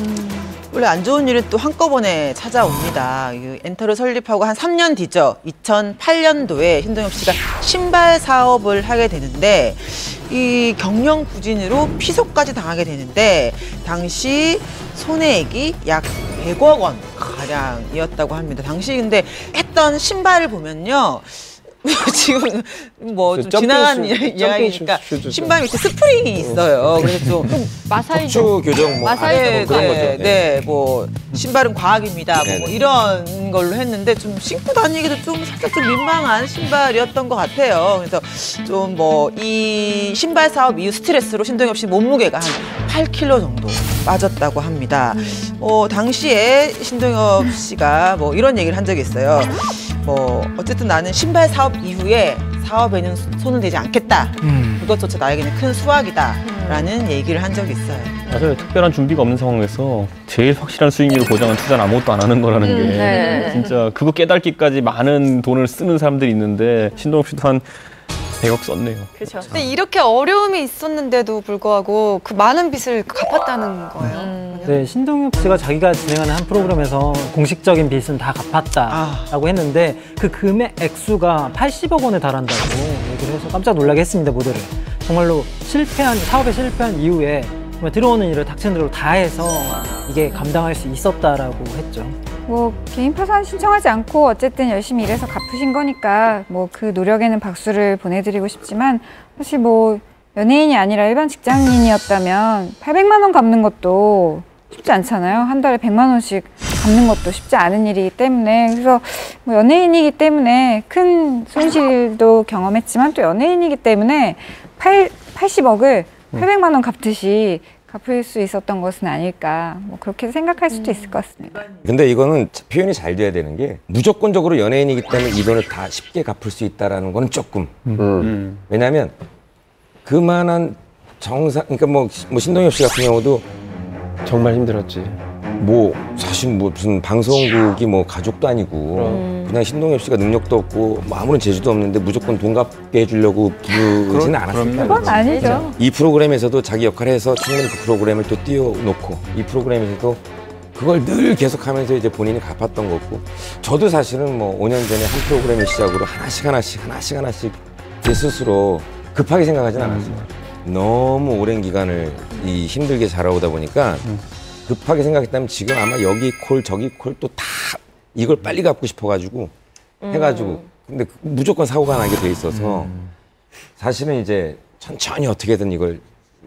원래 안 좋은 일은 또 한꺼번에 찾아옵니다. 이 엔터를 설립하고 한 3년 뒤죠. 2008년도에 신동엽 씨가 신발 사업을 하게 되는데 이 경영 부진으로 피속까지 당하게 되는데 당시 손해액이 약 100억 원 가량이었다고 합니다. 당시 근데 했던 신발을 보면요. 지금 뭐 좀 지나간 이야기니까 신발 밑에 스프링이 있어요. 그래서 좀 마사이죠. 교정 뭐 마사이죠. 그런 거죠. 네, 뭐 신발은 과학입니다. 뭐 이런 걸로 했는데 좀 신고 다니기도 좀 살짝 좀 민망한 신발이었던 것 같아요. 그래서 좀 뭐 이 신발 사업 이후 스트레스로 신동엽 씨 몸무게가 한 8kg 정도 빠졌다고 합니다. 당시에 신동엽 씨가 뭐 이런 얘기를 한 적이 있어요. 뭐 어쨌든 나는 신발 사업 이후에 사업에는 손을 대지 않겠다. 그것조차 나에게는 큰 수확이다라는 얘기를 한 적이 있어요. 맞아요. 특별한 준비가 없는 상황에서 제일 확실한 수익률 보장한 투자는 아무것도 안 하는 거라는 게 네. 진짜 그거 깨닫기까지 많은 돈을 쓰는 사람들이 있는데 신동엽 씨도 한 100억 썼네요. 그렇죠. 근데 이렇게 어려움이 있었는데도 불구하고 그 많은 빚을 갚았다는 거예요. 네, 신동엽 씨가 자기가 진행하는 한 프로그램에서 공식적인 빚은 다 갚았다라고 했는데 그 금액 액수가 80억 원에 달한다고 얘기를 해서 깜짝 놀라게 했습니다, 모두를. 정말로 사업에 실패한 이후에 정말 들어오는 일을 닥치는 대로 다 해서 이게 감당할 수 있었다라고 했죠. 뭐 개인 파산 신청하지 않고 어쨌든 열심히 일해서 갚으신 거니까 뭐 그 노력에는 박수를 보내드리고 싶지만 사실 뭐 연예인이 아니라 일반 직장인이었다면 800만 원 갚는 것도 쉽지 않잖아요. 한 달에 100만 원씩 갚는 것도 쉽지 않은 일이기 때문에 그래서 뭐 연예인이기 때문에 큰 손실도 경험했지만 또 연예인이기 때문에 80억을 800만 원 갚듯이 갚을 수 있었던 것은 아닐까 뭐 그렇게 생각할 수도 있을 것 같습니다. 근데 이거는 표현이 잘 돼야 되는 게 무조건적으로 연예인이기 때문에 이 돈을 다 쉽게 갚을 수 있다라는 거는 조금 왜냐하면 그만한 그러니까 뭐 신동엽 씨 같은 경우도 정말 힘들었지. 뭐 사실 뭐 무슨 방송국이 뭐 가족도 아니고 그냥 신동엽 씨가 능력도 없고 뭐 아무런 재주도 없는데 무조건 돈 갚게 해주려고 부르지는 않았습니다. 그건 아니죠. 이 프로그램에서도 자기 역할을 해서 충분히 그 프로그램을 또 띄워놓고 이 프로그램에서도 그걸 늘 계속하면서 이제 본인이 갚았던 거고 저도 사실은 뭐 5년 전에 한 프로그램을 시작으로 하나씩 제 스스로 급하게 생각하진 않았어요. 너무 오랜 기간을 힘들게 자라오다 보니까 급하게 생각했다면 지금 아마 여기 콜 저기 콜 또 다 이걸 빨리 갚고 싶어가지고 해가지고 근데 무조건 사고가 나게 돼 있어서 사실은 이제 천천히 어떻게든 이걸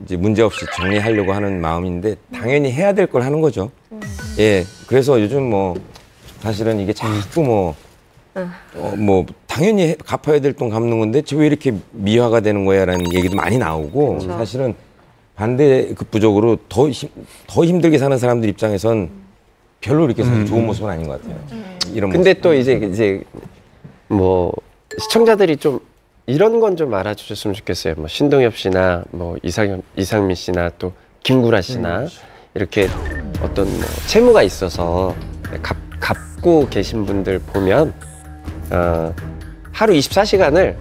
이제 문제없이 정리하려고 하는 마음인데 당연히 해야 될 걸 하는 거죠. 예, 그래서 요즘 뭐 사실은 이게 자꾸 뭐 당연히 갚아야 될 돈 갚는 건데 왜 이렇게 미화가 되는 거야라는 얘기도 많이 나오고 그렇죠. 사실은 반대급부적으로 더 힘들게 사는 사람들 입장에선 별로 이렇게 좋은 모습은 아닌 것 같아요. 이런 근데 모습. 또 이제 뭐 시청자들이 좀 이런 건 좀 알아주셨으면 좋겠어요. 뭐 신동엽 씨나 뭐 이상민 씨나 또 김구라 씨나 이렇게 어떤 뭐 채무가 있어서 갚고 계신 분들 보면 하루 24시간을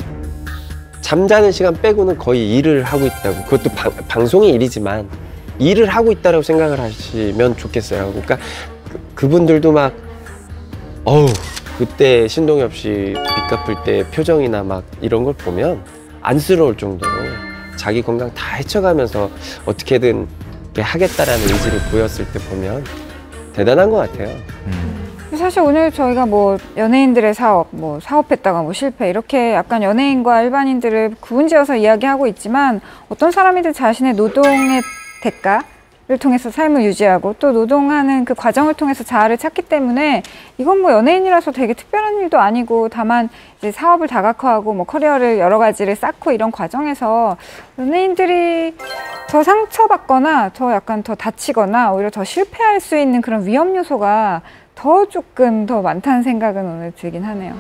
잠자는 시간 빼고는 거의 일을 하고 있다고. 그것도 방송의 일이지만 일을 하고 있다고 생각을 하시면 좋겠어요. 그러니까 그분들도 막 그때 신동엽 씨 빚 갚을 때 표정이나 막 이런 걸 보면 안쓰러울 정도로 자기 건강 다 헤쳐가면서 어떻게든 하겠다라는 의지를 보였을 때 보면 대단한 것 같아요. 사실 오늘 저희가 뭐 연예인들의 사업, 뭐 사업했다가 뭐 실패 이렇게 약간 연예인과 일반인들을 구분지어서 이야기하고 있지만 어떤 사람이든 자신의 노동의 대가를 통해서 삶을 유지하고 또 노동하는 그 과정을 통해서 자아를 찾기 때문에 이건 뭐 연예인이라서 되게 특별한 일도 아니고 다만 이제 사업을 다각화하고 뭐 커리어를 여러 가지를 쌓고 이런 과정에서 연예인들이 더 상처받거나 더 약간 더 다치거나 오히려 더 실패할 수 있는 그런 위험 요소가 조금 더 많다는 생각은 오늘 들긴 하네요.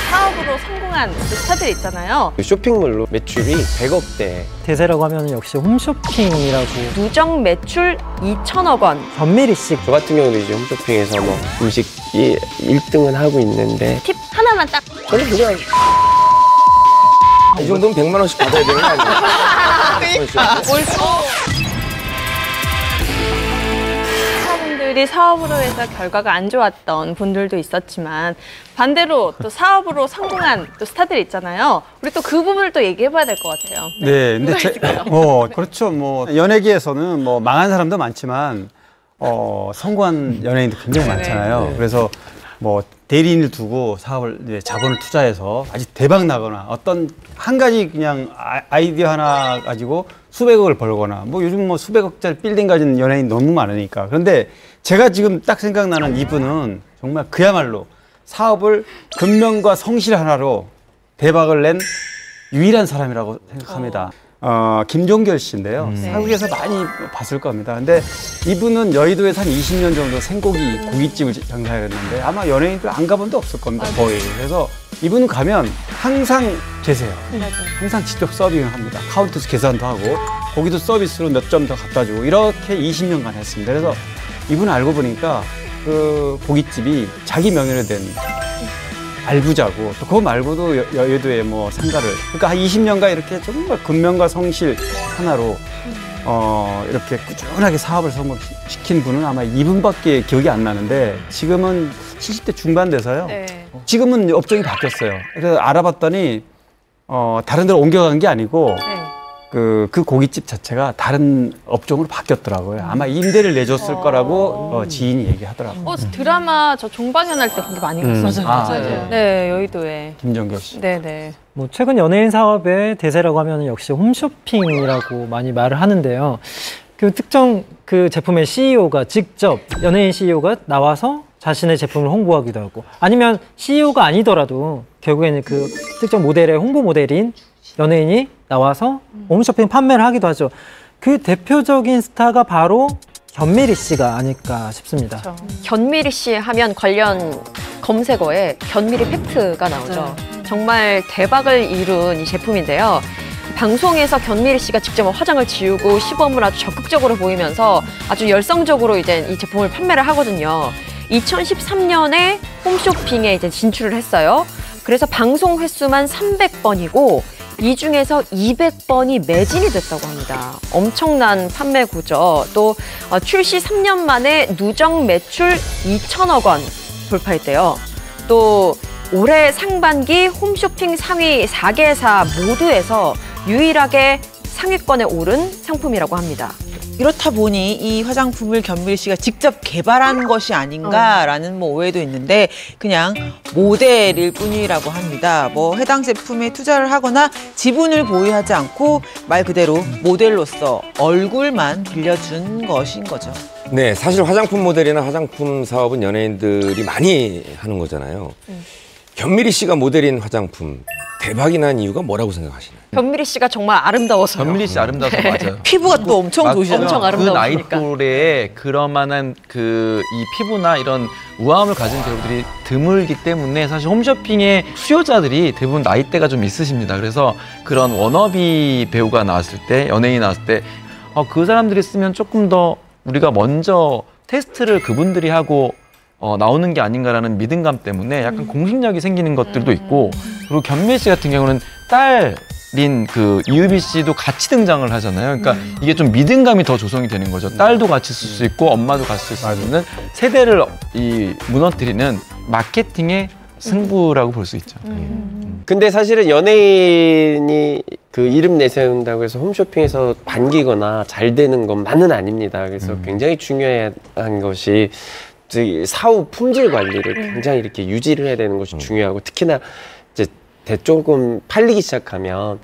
사업으로 성공한 스타들 있잖아요. 쇼핑몰로 매출이 100억대. 대세라고 하면 역시 홈쇼핑이라고. 누적 매출 2천억 원. 전미리 씨. 저 같은 경우도 이제 홈쇼핑에서 뭐 음식이 1등은 하고 있는데 팁 하나만 딱. 저는 그냥 이 정도면 100만 원씩 받아야 되는 거 아니에요? 벌써 분들이 사업으로 해서 결과가 안 좋았던 분들도 있었지만 반대로 또 사업으로 성공한 또 스타들이 있잖아요. 우리 또 그 부분을 또 얘기해봐야 될 것 같아요. 네, 근데 그렇죠. 뭐 연예계에서는 뭐 망한 사람도 많지만 성공한 연예인도 굉장히 많잖아요. 그래서 뭐 대리인을 두고 사업을 이제 자본을 투자해서 아주 대박 나거나 어떤 한 가지 그냥 아이디어 하나 가지고 수백억을 벌거나 뭐 요즘 뭐 수백억짜리 빌딩 가진 연예인 너무 많으니까. 그런데 제가 지금 딱 생각나는 이분은 정말 그야말로 사업을 근면과 성실 하나로 대박을 낸 유일한 사람이라고 생각합니다. 김종결 씨인데요. 사국에서 많이 봤을 겁니다. 근데 이분은 여의도에서 한 20년 정도 고깃집을 장사했는데 아마 연예인들 안 가본 데 없을 겁니다. 거의. 그래서 이분은 가면 항상 계세요. 항상 직접 서빙을 합니다. 카운터에서 계산도 하고 고기도 서비스로 몇 점 더 갖다 주고 이렇게 20년간 했습니다. 그래서 이분을 알고 보니까 그 고깃집이 자기 명의로 된 알부자고 또 그거 말고도 여의도에 뭐 상가를 그러니까 한 20년간 이렇게 정말 근면과 성실 하나로 이렇게 꾸준하게 사업을 성공시킨 분은 아마 이분밖에 기억이 안 나는데 지금은 70대 중반 돼서요. 지금은 업종이 바뀌었어요. 그래서 알아봤더니 다른 데로 옮겨간 게 아니고 그 고깃집 자체가 다른 업종으로 바뀌었더라고요. 아마 임대를 내줬을 거라고 지인이 얘기하더라고요. 드라마 저 종방연 할 때 거기 많이 갔었어요. 맞아요. 네, 여의도에. 김종결 씨. 네네. 뭐 최근 연예인 사업의 대세라고 하면 역시 홈쇼핑이라고 많이 말을 하는데요. 그 특정 그 제품의 CEO가 직접 연예인 CEO가 나와서 자신의 제품을 홍보하기도 하고 아니면 CEO가 아니더라도 결국에는 그 특정 모델의 홍보 모델인 연예인이 나와서 홈쇼핑 판매를 하기도 하죠. 그 대표적인 스타가 바로 견미리 씨가 아닐까 싶습니다. 그렇죠. 견미리 씨 하면 관련 검색어에 견미리 팩트가 나오죠. 정말 대박을 이룬 이 제품인데요. 방송에서 견미리 씨가 직접 화장을 지우고 시범을 아주 적극적으로 보이면서 아주 열성적으로 이제 이 제품을 판매를 하거든요. 2013년에 홈쇼핑에 이제 진출을 했어요. 그래서 방송 횟수만 300번이고 이 중에서 200번이 매진이 됐다고 합니다. 엄청난 판매고죠. 또 출시 3년 만에 누적 매출 2천억 원 돌파했대요. 또 올해 상반기 홈쇼핑 상위 4개사 모두에서 유일하게 상위권에 오른 상품이라고 합니다. 이렇다 보니 이 화장품을 견미리 씨가 직접 개발한 것이 아닌가라는 뭐 오해도 있는데 그냥 모델일 뿐이라고 합니다. 뭐 해당 제품에 투자를 하거나 지분을 보유하지 않고 말 그대로 모델로서 얼굴만 빌려준 것인 거죠. 네, 사실 화장품 모델이나 화장품 사업은 연예인들이 많이 하는 거잖아요. 견미리 씨가 모델인 화장품 대박이 난 이유가 뭐라고 생각하시나요? 견미리 씨가 정말 아름다워서요. 견미리 씨 아름다워서 맞아요. 피부가 또 엄청 좋으시잖아요. 엄청 그 아름다우시니까. 나이 또래에 그러만한 그 이 피부나 이런 우아함을 가진 배우들이 드물기 때문에 사실 홈쇼핑의 수요자들이 대부분 나이대가 좀 있으십니다. 그래서 그런 워너비 배우가 나왔을 때, 연예인이 나왔을 때 그 사람들이 쓰면 조금 더 우리가 먼저 테스트를 그분들이 하고 나오는 게 아닌가라는 믿음감 때문에 약간 공신력이 생기는 것들도 있고 그리고 견미리 씨 같은 경우는 딸인 그 이유비 씨도 같이 등장을 하잖아요. 그러니까 이게 좀 믿음감이 더 조성이 되는 거죠. 딸도 같이 쓸 수 있고 엄마도 같이 쓸 수 있는 세대를 무너뜨리는 마케팅의 승부라고 볼 수 있죠. 근데 사실은 연예인이 그 이름 내세운다고 해서 홈쇼핑에서 반기거나 잘 되는 것만은 아닙니다. 그래서 굉장히 중요한 것이 사후 품질 관리를 굉장히 이렇게 유지를 해야 되는 것이 중요하고 특히나 이제 조금 팔리기 시작하면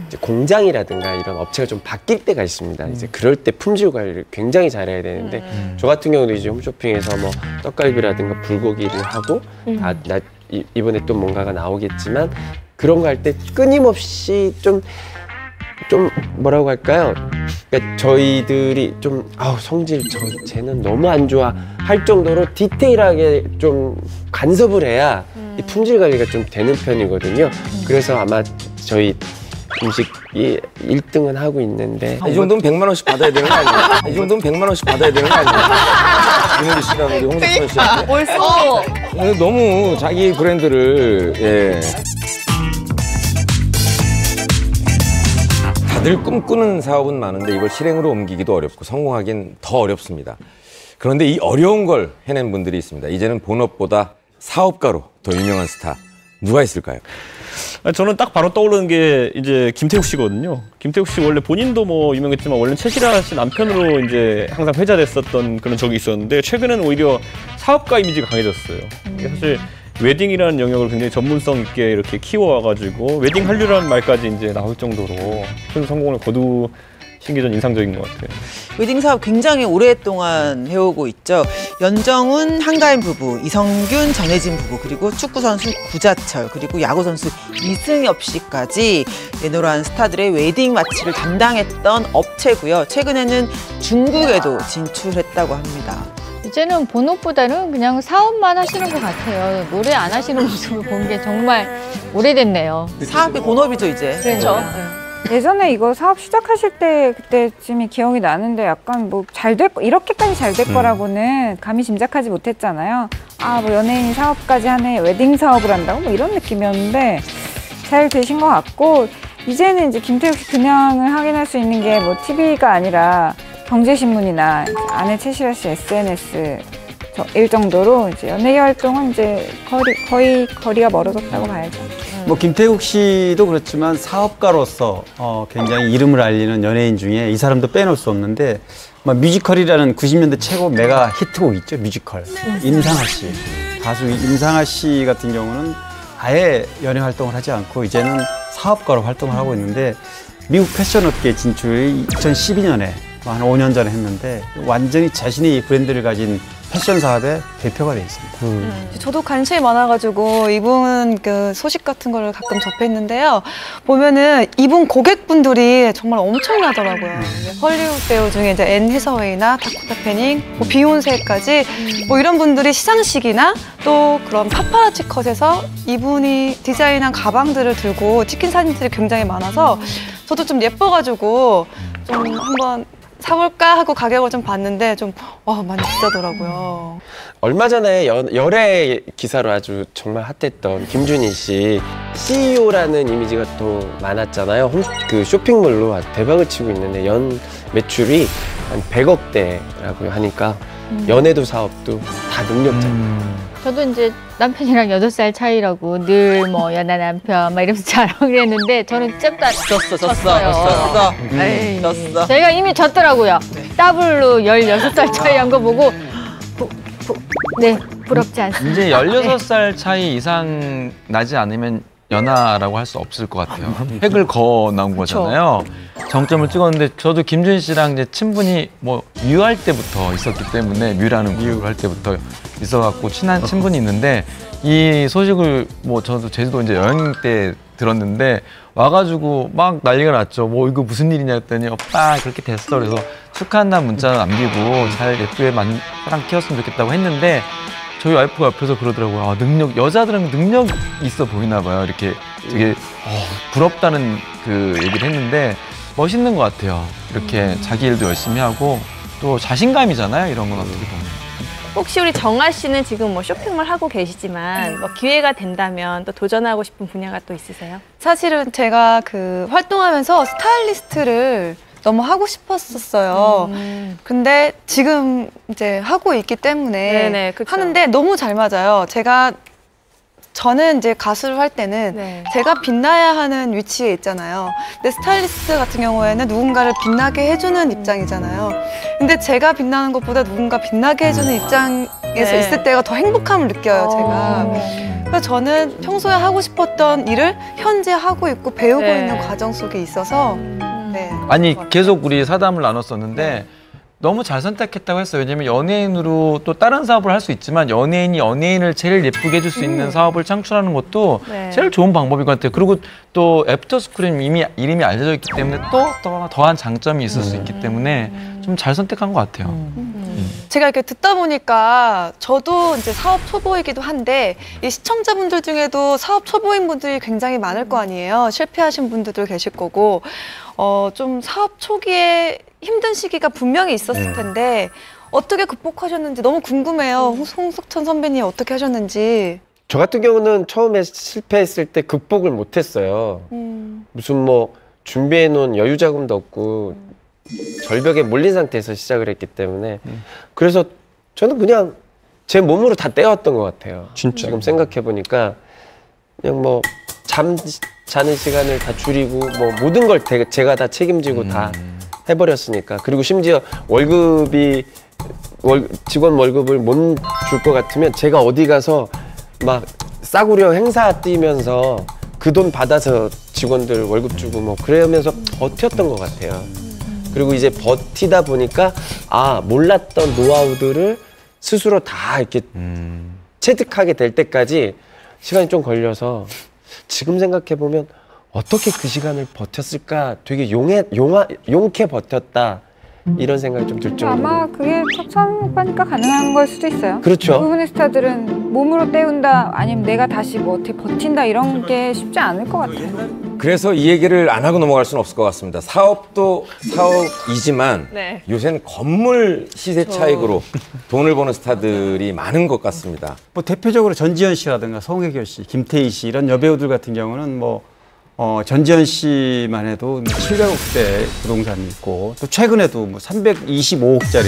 이제 공장이라든가 이런 업체가 좀 바뀔 때가 있습니다. 이제 그럴 때 품질 관리를 굉장히 잘해야 되는데 저 같은 경우도 이제 홈쇼핑에서 뭐 떡갈비라든가 불고기를 하고 이번에 또 뭔가가 나오겠지만 그런 거 할 때 끊임없이 좀 뭐라고 할까요? 그러니까 저희들이 좀 성질 쟤는 너무 안 좋아 할 정도로 디테일하게 좀 간섭을 해야 이 품질 관리가 좀 되는 편이거든요. 그래서 아마 저희 음식이 1등은 하고 있는데 이 정도면 100만 원씩 받아야 되는 거 아니에요? 이 정도면 100만 원씩 받아야 되는 거 아니에요? 이모리 씨랑 우리 홍석천 씨한테 벌써 너무 자기 브랜드를 다들 꿈꾸는 사업은 많은데 이걸 실행으로 옮기기도 어렵고 성공하기는 더 어렵습니다. 그런데 이 어려운 걸 해낸 분들이 있습니다. 이제는 본업보다 사업가로 더 유명한 스타 누가 있을까요? 저는 딱 바로 떠오르는 게 이제 김태욱 씨거든요. 김태욱 씨 원래 본인도 뭐 유명했지만 원래 최시라 씨 남편으로 이제 항상 회자됐었던 그런 적이 있었는데 최근에는 오히려 사업가 이미지가 강해졌어요. 이게 사실 웨딩이라는 영역을 굉장히 전문성 있게 이렇게 키워와가지고 웨딩 한류라는 말까지 이제 나올 정도로 큰 성공을 거두신 게 전 인상적인 것 같아요. 웨딩 사업 굉장히 오랫동안 해오고 있죠. 연정훈, 한가인 부부, 이성균, 전혜진 부부, 그리고 축구선수 구자철, 그리고 야구선수 이승엽 씨까지 내노란 스타들의 웨딩 마치를 담당했던 업체고요. 최근에는 중국에도 진출했다고 합니다. 이제는 본업보다는 그냥 사업만 하시는 것 같아요. 노래 안 하시는 모습을 본 게 정말 오래됐네요. 사업이 본업이죠, 이제. 그렇죠. 예전에 이거 사업 시작하실 때 그때쯤이 기억이 나는데 약간 뭐 잘 될 이렇게까지 잘 될 거라고는 감히 짐작하지 못했잖아요. 아, 뭐 연예인이 사업까지 하네, 웨딩 사업을 한다고 뭐 이런 느낌이었는데 잘 되신 것 같고, 이제는 이제 김태욱 씨 근황을 확인할 수 있는 게 뭐 TV가 아니라 경제신문이나 아내 최시라 씨 SNS 일 정도로 이제 연예계 활동은 이제 거의 거리가 멀어졌다고 봐야죠. 뭐 김태국 씨도 그렇지만 사업가로서 굉장히 이름을 알리는 연예인 중에 이 사람도 빼놓을 수 없는데, 뮤지컬이라는 90년대 최고 메가 히트곡 있죠, 뮤지컬. 임상아 씨. 가수 임상아 씨 같은 경우는 아예 연예 활동을 하지 않고 이제는 사업가로 활동을 하고 있는데, 미국 패션업계 진출이 2012년에 한 5년 전에 했는데 완전히 자신의 브랜드를 가진 패션 사업의 대표가 돼 있습니다. 저도 관심이 많아가지고 이분 그 소식 같은 거를 가끔 접했는데요. 보면은 이분 고객분들이 정말 엄청나더라고요. 헐리우드 배우 중에 이제 앤 해서웨이나 다코타 패닝, 뭐 비욘세까지 뭐 이런 분들이 시상식이나 또 그런 파파라치 컷에서 이분이 디자인한 가방들을 들고 찍힌 사진들이 굉장히 많아서 저도 좀 예뻐가지고 좀 한번 사볼까 하고 가격을 좀 봤는데 좀 많이 비싸더라고요. 얼마 전에 열애 기사로 아주 정말 핫했던 김준희 씨 CEO라는 이미지가 또 많았잖아요. 그 쇼핑몰로 아주 대박을 치고 있는데 연 매출이 한 100억대라고 하니까 연애도 사업도 다 능력자입니다. 저도 이제 남편이랑 8살 차이라고 늘 뭐 연하 남편 막 이러면서 자랑을 했는데 저는 잽다 졌어요. 제가 이미 졌더라고요. 더블로 16살 차이 한 거 보고 네, 부럽지 않습니다. 이제 16살 차이 이상 나지 않으면 연하라고 할 수 없을 것 같아요. 획을 그어 나온 거잖아요. 정점을 찍었는데 저도 김준희 씨랑 이제 친분이 뭐 뮤할 때부터 있었기 때문에 뮤라는 그룹을 할 때부터 있어갖고 친한 친분이 있는데 이 소식을 뭐 저도 제주도 이제 여행 때 들었는데 와가지고 막 난리가 났죠. 뭐 이거 무슨 일이냐 했더니 오빠 그렇게 됐어. 그래서 축하한다는 문자 남기고 잘 예쁘게 사랑 키웠으면 좋겠다고 했는데 저희 와이프가 옆에서 그러더라고요. 아, 여자들은 능력 있어 보이나 봐요. 이렇게 되게 부럽다는 그 얘기를 했는데 멋있는 것 같아요. 이렇게 자기 일도 열심히 하고 또 자신감이잖아요. 이런 건 어떻게 보면. 혹시 우리 정아 씨는 지금 뭐 쇼핑을 하고 계시지만 뭐 기회가 된다면 또 도전하고 싶은 분야가 또 있으세요? 사실은 제가 그 활동하면서 스타일리스트를 너무 하고 싶었었어요. 근데 지금 이제 하고 있기 때문에 네네, 그쵸. 하는데 너무 잘 맞아요. 저는 이제 가수를 할 때는 제가 빛나야 하는 위치에 있잖아요. 근데 스타일리스트 같은 경우에는 누군가를 빛나게 해주는 입장이잖아요. 근데 제가 빛나는 것보다 누군가 빛나게 해주는 입장에서 있을 때가 더 행복함을 느껴요, 제가. 그래서 저는 평소에 하고 싶었던 일을 현재 하고 있고 배우고 있는 과정 속에 있어서 아니 계속 우리 사담을 나눴었는데 너무 잘 선택했다고 했어요. 왜냐면 연예인으로 또 다른 사업을 할 수 있지만 연예인이 연예인을 제일 예쁘게 해줄 수 있는 사업을 창출하는 것도 제일 좋은 방법인 것 같아요. 그리고 또 애프터스쿨은 이미 이름이 알려져 있기 때문에 또 더한 장점이 있을 수 있기 때문에 좀 잘 선택한 것 같아요. 제가 이렇게 듣다 보니까 저도 이제 사업 초보이기도 한데 이 시청자분들 중에도 사업 초보인 분들이 굉장히 많을 거 아니에요. 실패하신 분들도 계실 거고 좀 사업 초기에 힘든 시기가 분명히 있었을 텐데 어떻게 극복하셨는지 너무 궁금해요. 홍석천 선배님 어떻게 하셨는지. 저 같은 경우는 처음에 실패했을 때 극복을 못했어요. 무슨 뭐 준비해 놓은 여유 자금도 없고 절벽에 몰린 상태에서 시작을 했기 때문에 그래서 저는 그냥 제 몸으로 다 때웠던 것 같아요. 진짜. 지금 생각해 보니까 그냥 뭐 자는 시간을 다 줄이고 뭐 모든 걸 제가 다 책임지고 다 해버렸으니까. 그리고 심지어 직원 월급을 못 줄 것 같으면 제가 어디 가서 막 싸구려 행사 뛰면서 그 돈 받아서 직원들 월급 주고 뭐 그러면서 버텼던 것 같아요. 그리고 이제 버티다 보니까 몰랐던 노하우들을 스스로 다 이렇게 체득하게 될 때까지 시간이 좀 걸려서 지금 생각해 보면 어떻게 그 시간을 버텼을까? 되게 용케 버텼다. 이런 생각이 좀 들 정도로. 아마 그게 척천오빠니까 가능한 걸 수도 있어요. 그렇죠. 대부분의 스타들은 몸으로 때운다 아니면 내가 다시 뭐 어떻게 버틴다 이런 게 쉽지 않을 것 같아요. 그래서 이 얘기를 안 하고 넘어갈 수는 없을 것 같습니다. 사업도 사업이지만 네. 요새는 건물 시세 차익으로 돈을 버는 스타들이 많은 것 같습니다. 뭐 대표적으로 전지현 씨라든가 송혜교 씨, 김태희 씨 이런 여배우들 같은 경우는 뭐 전지현 씨만 해도 700억대 부동산이 있고 또 최근에도 뭐 325억짜리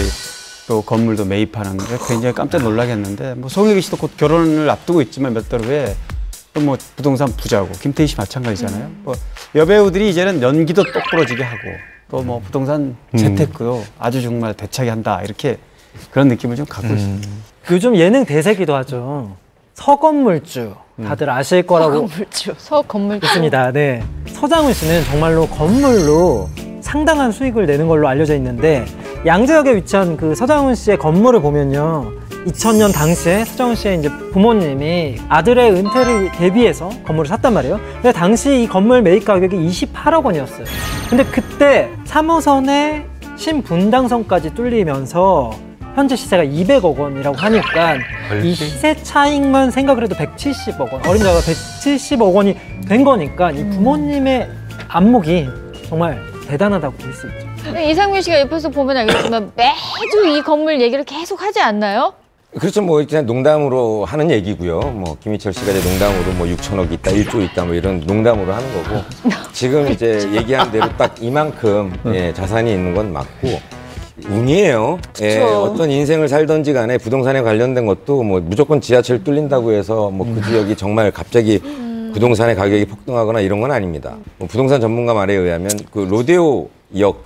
또 건물도 매입하는 게 굉장히 깜짝 놀라겠는데 뭐 송혜교 씨도 곧 결혼을 앞두고 있지만 몇 달 후에 또 뭐 부동산 부자고 김태희 씨 마찬가지잖아요. 뭐 여배우들이 이제는 연기도 똑부러지게 하고 또 뭐 부동산 재테크도 아주 정말 대차게 한다 이렇게 그런 느낌을 좀 갖고 있습니다. 요즘 예능 대세기도 하죠. 서건물주 다들 아실 거라고 서건물주 있습니다. 네, 서장훈 씨는 정말로 건물로 상당한 수익을 내는 걸로 알려져 있는데 양재역에 위치한 그 서장훈 씨의 건물을 보면요, 2000년 당시에 서장훈 씨의 이제 부모님이 아들의 은퇴를 대비해서 건물을 샀단 말이에요. 근데 당시 이 건물 매입 가격이 28억 원이었어요. 근데 그때 3호선의 신분당선까지 뚫리면서 현재 시세가 200억 원이라고 하니까 이 시세 차익만 생각을 해도 170억 원, 어림잡아 170억 원이 된 거니까 이 부모님의 안목이 정말 대단하다고 볼 수 있죠. 이상민 씨가 옆에서 보면 알겠지만 매주 이 건물 얘기를 계속 하지 않나요? 그렇죠. 뭐 그냥 농담으로 하는 얘기고요. 뭐 김희철 씨가 이제 농담으로 뭐 6천억 있다, 1조 있다, 뭐 이런 농담으로 하는 거고 지금 이제 얘기한 대로 딱 이만큼 자산이 있는 건 맞고 운이에요. 예, 어떤 인생을 살던지 간에 부동산에 관련된 것도 뭐 무조건 지하철 뚫린다고 해서 뭐 그 지역이 정말 갑자기 부동산의 가격이 폭등하거나 이런 건 아닙니다. 뭐 부동산 전문가 말에 의하면 그 로데오역,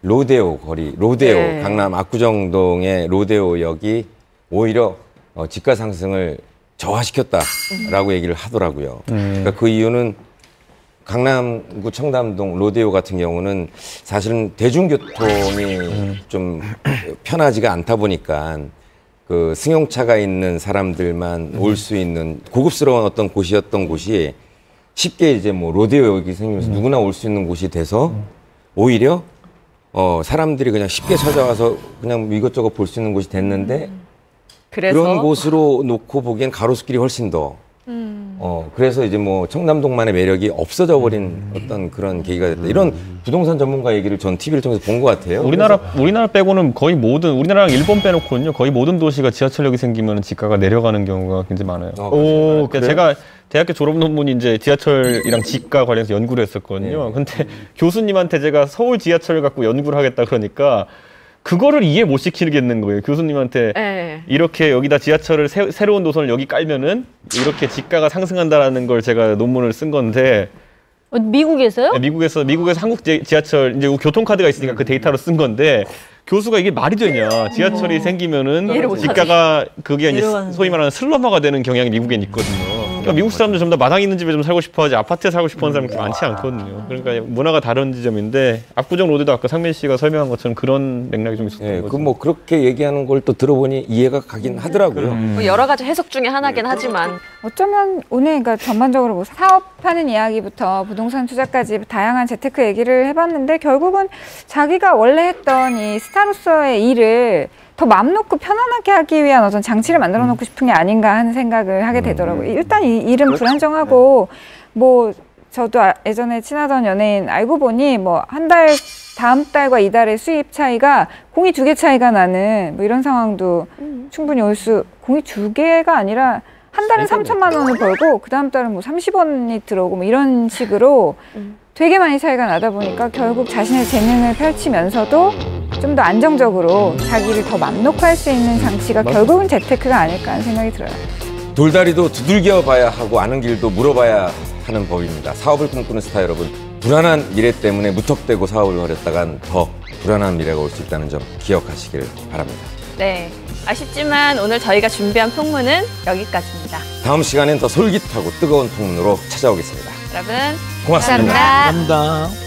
로데오 거리, 로데오 네. 강남 압구정동의 로데오역이 오히려 집가 상승을 저하시켰다라고 얘기를 하더라고요. 그러니까 그 이유는 강남구 청담동 로데오 같은 경우는 사실은 대중교통이 좀 편하지가 않다 보니까 그 승용차가 있는 사람들만 올 수 있는 고급스러운 어떤 곳이었던 곳이 쉽게 이제 뭐 로데오역이 생기면서 누구나 올 수 있는 곳이 돼서 오히려 사람들이 그냥 쉽게 찾아와서 그냥 이것저것 볼 수 있는 곳이 됐는데 그런 곳으로 놓고 보기엔 가로수길이 훨씬 더 그래서 이제 뭐 청담동만의 매력이 없어져 버린 어떤 그런 계기가 됐다. 이런 부동산 전문가 얘기를 전 TV를 통해서 본 것 같아요. 우리나라 빼고는 거의 모든, 우리나라랑 일본 빼놓고는요, 거의 모든 도시가 지하철역이 생기면 지가가 내려가는 경우가 굉장히 많아요. 그러니까 제가 대학교 졸업 논문이 이제 지하철이랑 지가 관련해서 연구를 했었거든요. 근데 교수님한테 제가 서울 지하철 갖고 연구를 하겠다 그러니까 그거를 이해 못 시키겠는 거예요. 교수님한테 이렇게 여기다 지하철을 새로운 노선을 여기 깔면은 이렇게 지가가 상승한다라는 걸 제가 논문을 쓴 건데. 미국에서요? 네, 미국에서 한국 지하철 이제 교통카드가 있으니까 그 데이터로 쓴 건데 교수가 이게 말이 되냐? 지하철이 생기면은 지가가 그게 이제 소위 말하는 슬럼화가 되는 경향이 미국엔 있거든요. 그러니까 미국 사람들 전부 다 마당 있는 집에 좀 살고 싶어하지 아파트에 살고 싶어하는 사람이 그렇게 많지 않거든요. 그러니까 문화가 다른 지점인데 압구정 로드도 아까 상민 씨가 설명한 것처럼 그런 맥락이 좀 있었던 거죠. 그 뭐 그렇게 얘기하는 걸 또 들어보니 이해가 가긴 하더라고요. 뭐 여러 가지 해석 중에 하나긴 하지만 어쩌면 오늘 그러니까 전반적으로 뭐 사업하는 이야기부터 부동산 투자까지 다양한 재테크 얘기를 해봤는데 결국은 자기가 원래 했던 이 스타로서의 일을 더 마음 놓고 편안하게 하기 위한 어떤 장치를 만들어 놓고 싶은 게 아닌가 하는 생각을 하게 되더라고요. 일단 이 일은 불안정하고 뭐 저도 예전에 친하던 연예인 알고 보니 뭐 한 달 다음 달과 이달의 수입 차이가 공이 2개 차이가 나는 뭐 이런 상황도 충분히 공이 2개가 아니라 한 달에 3천만 원을 벌고 그 다음 달은 뭐 30원이 들어오고 뭐 이런 식으로 되게 많이 차이가 나다 보니까 결국 자신의 재능을 펼치면서도 좀 더 안정적으로 자기를 더 맘 놓고 할 수 있는 장치가 결국은 재테크가 아닐까 하는 생각이 들어요. 돌다리도 두들겨 봐야 하고 아는 길도 물어봐야 하는 법입니다. 사업을 꿈꾸는 스타 여러분, 불안한 미래 때문에 무턱대고 사업을 벌였다간 더 불안한 미래가 올 수 있다는 점 기억하시길 바랍니다. 네, 아쉽지만 오늘 저희가 준비한 풍문은 여기까지입니다. 다음 시간엔 더 솔깃하고 뜨거운 풍문으로 찾아오겠습니다. 여러분 고맙습니다. 감사합니다. 감사합니다.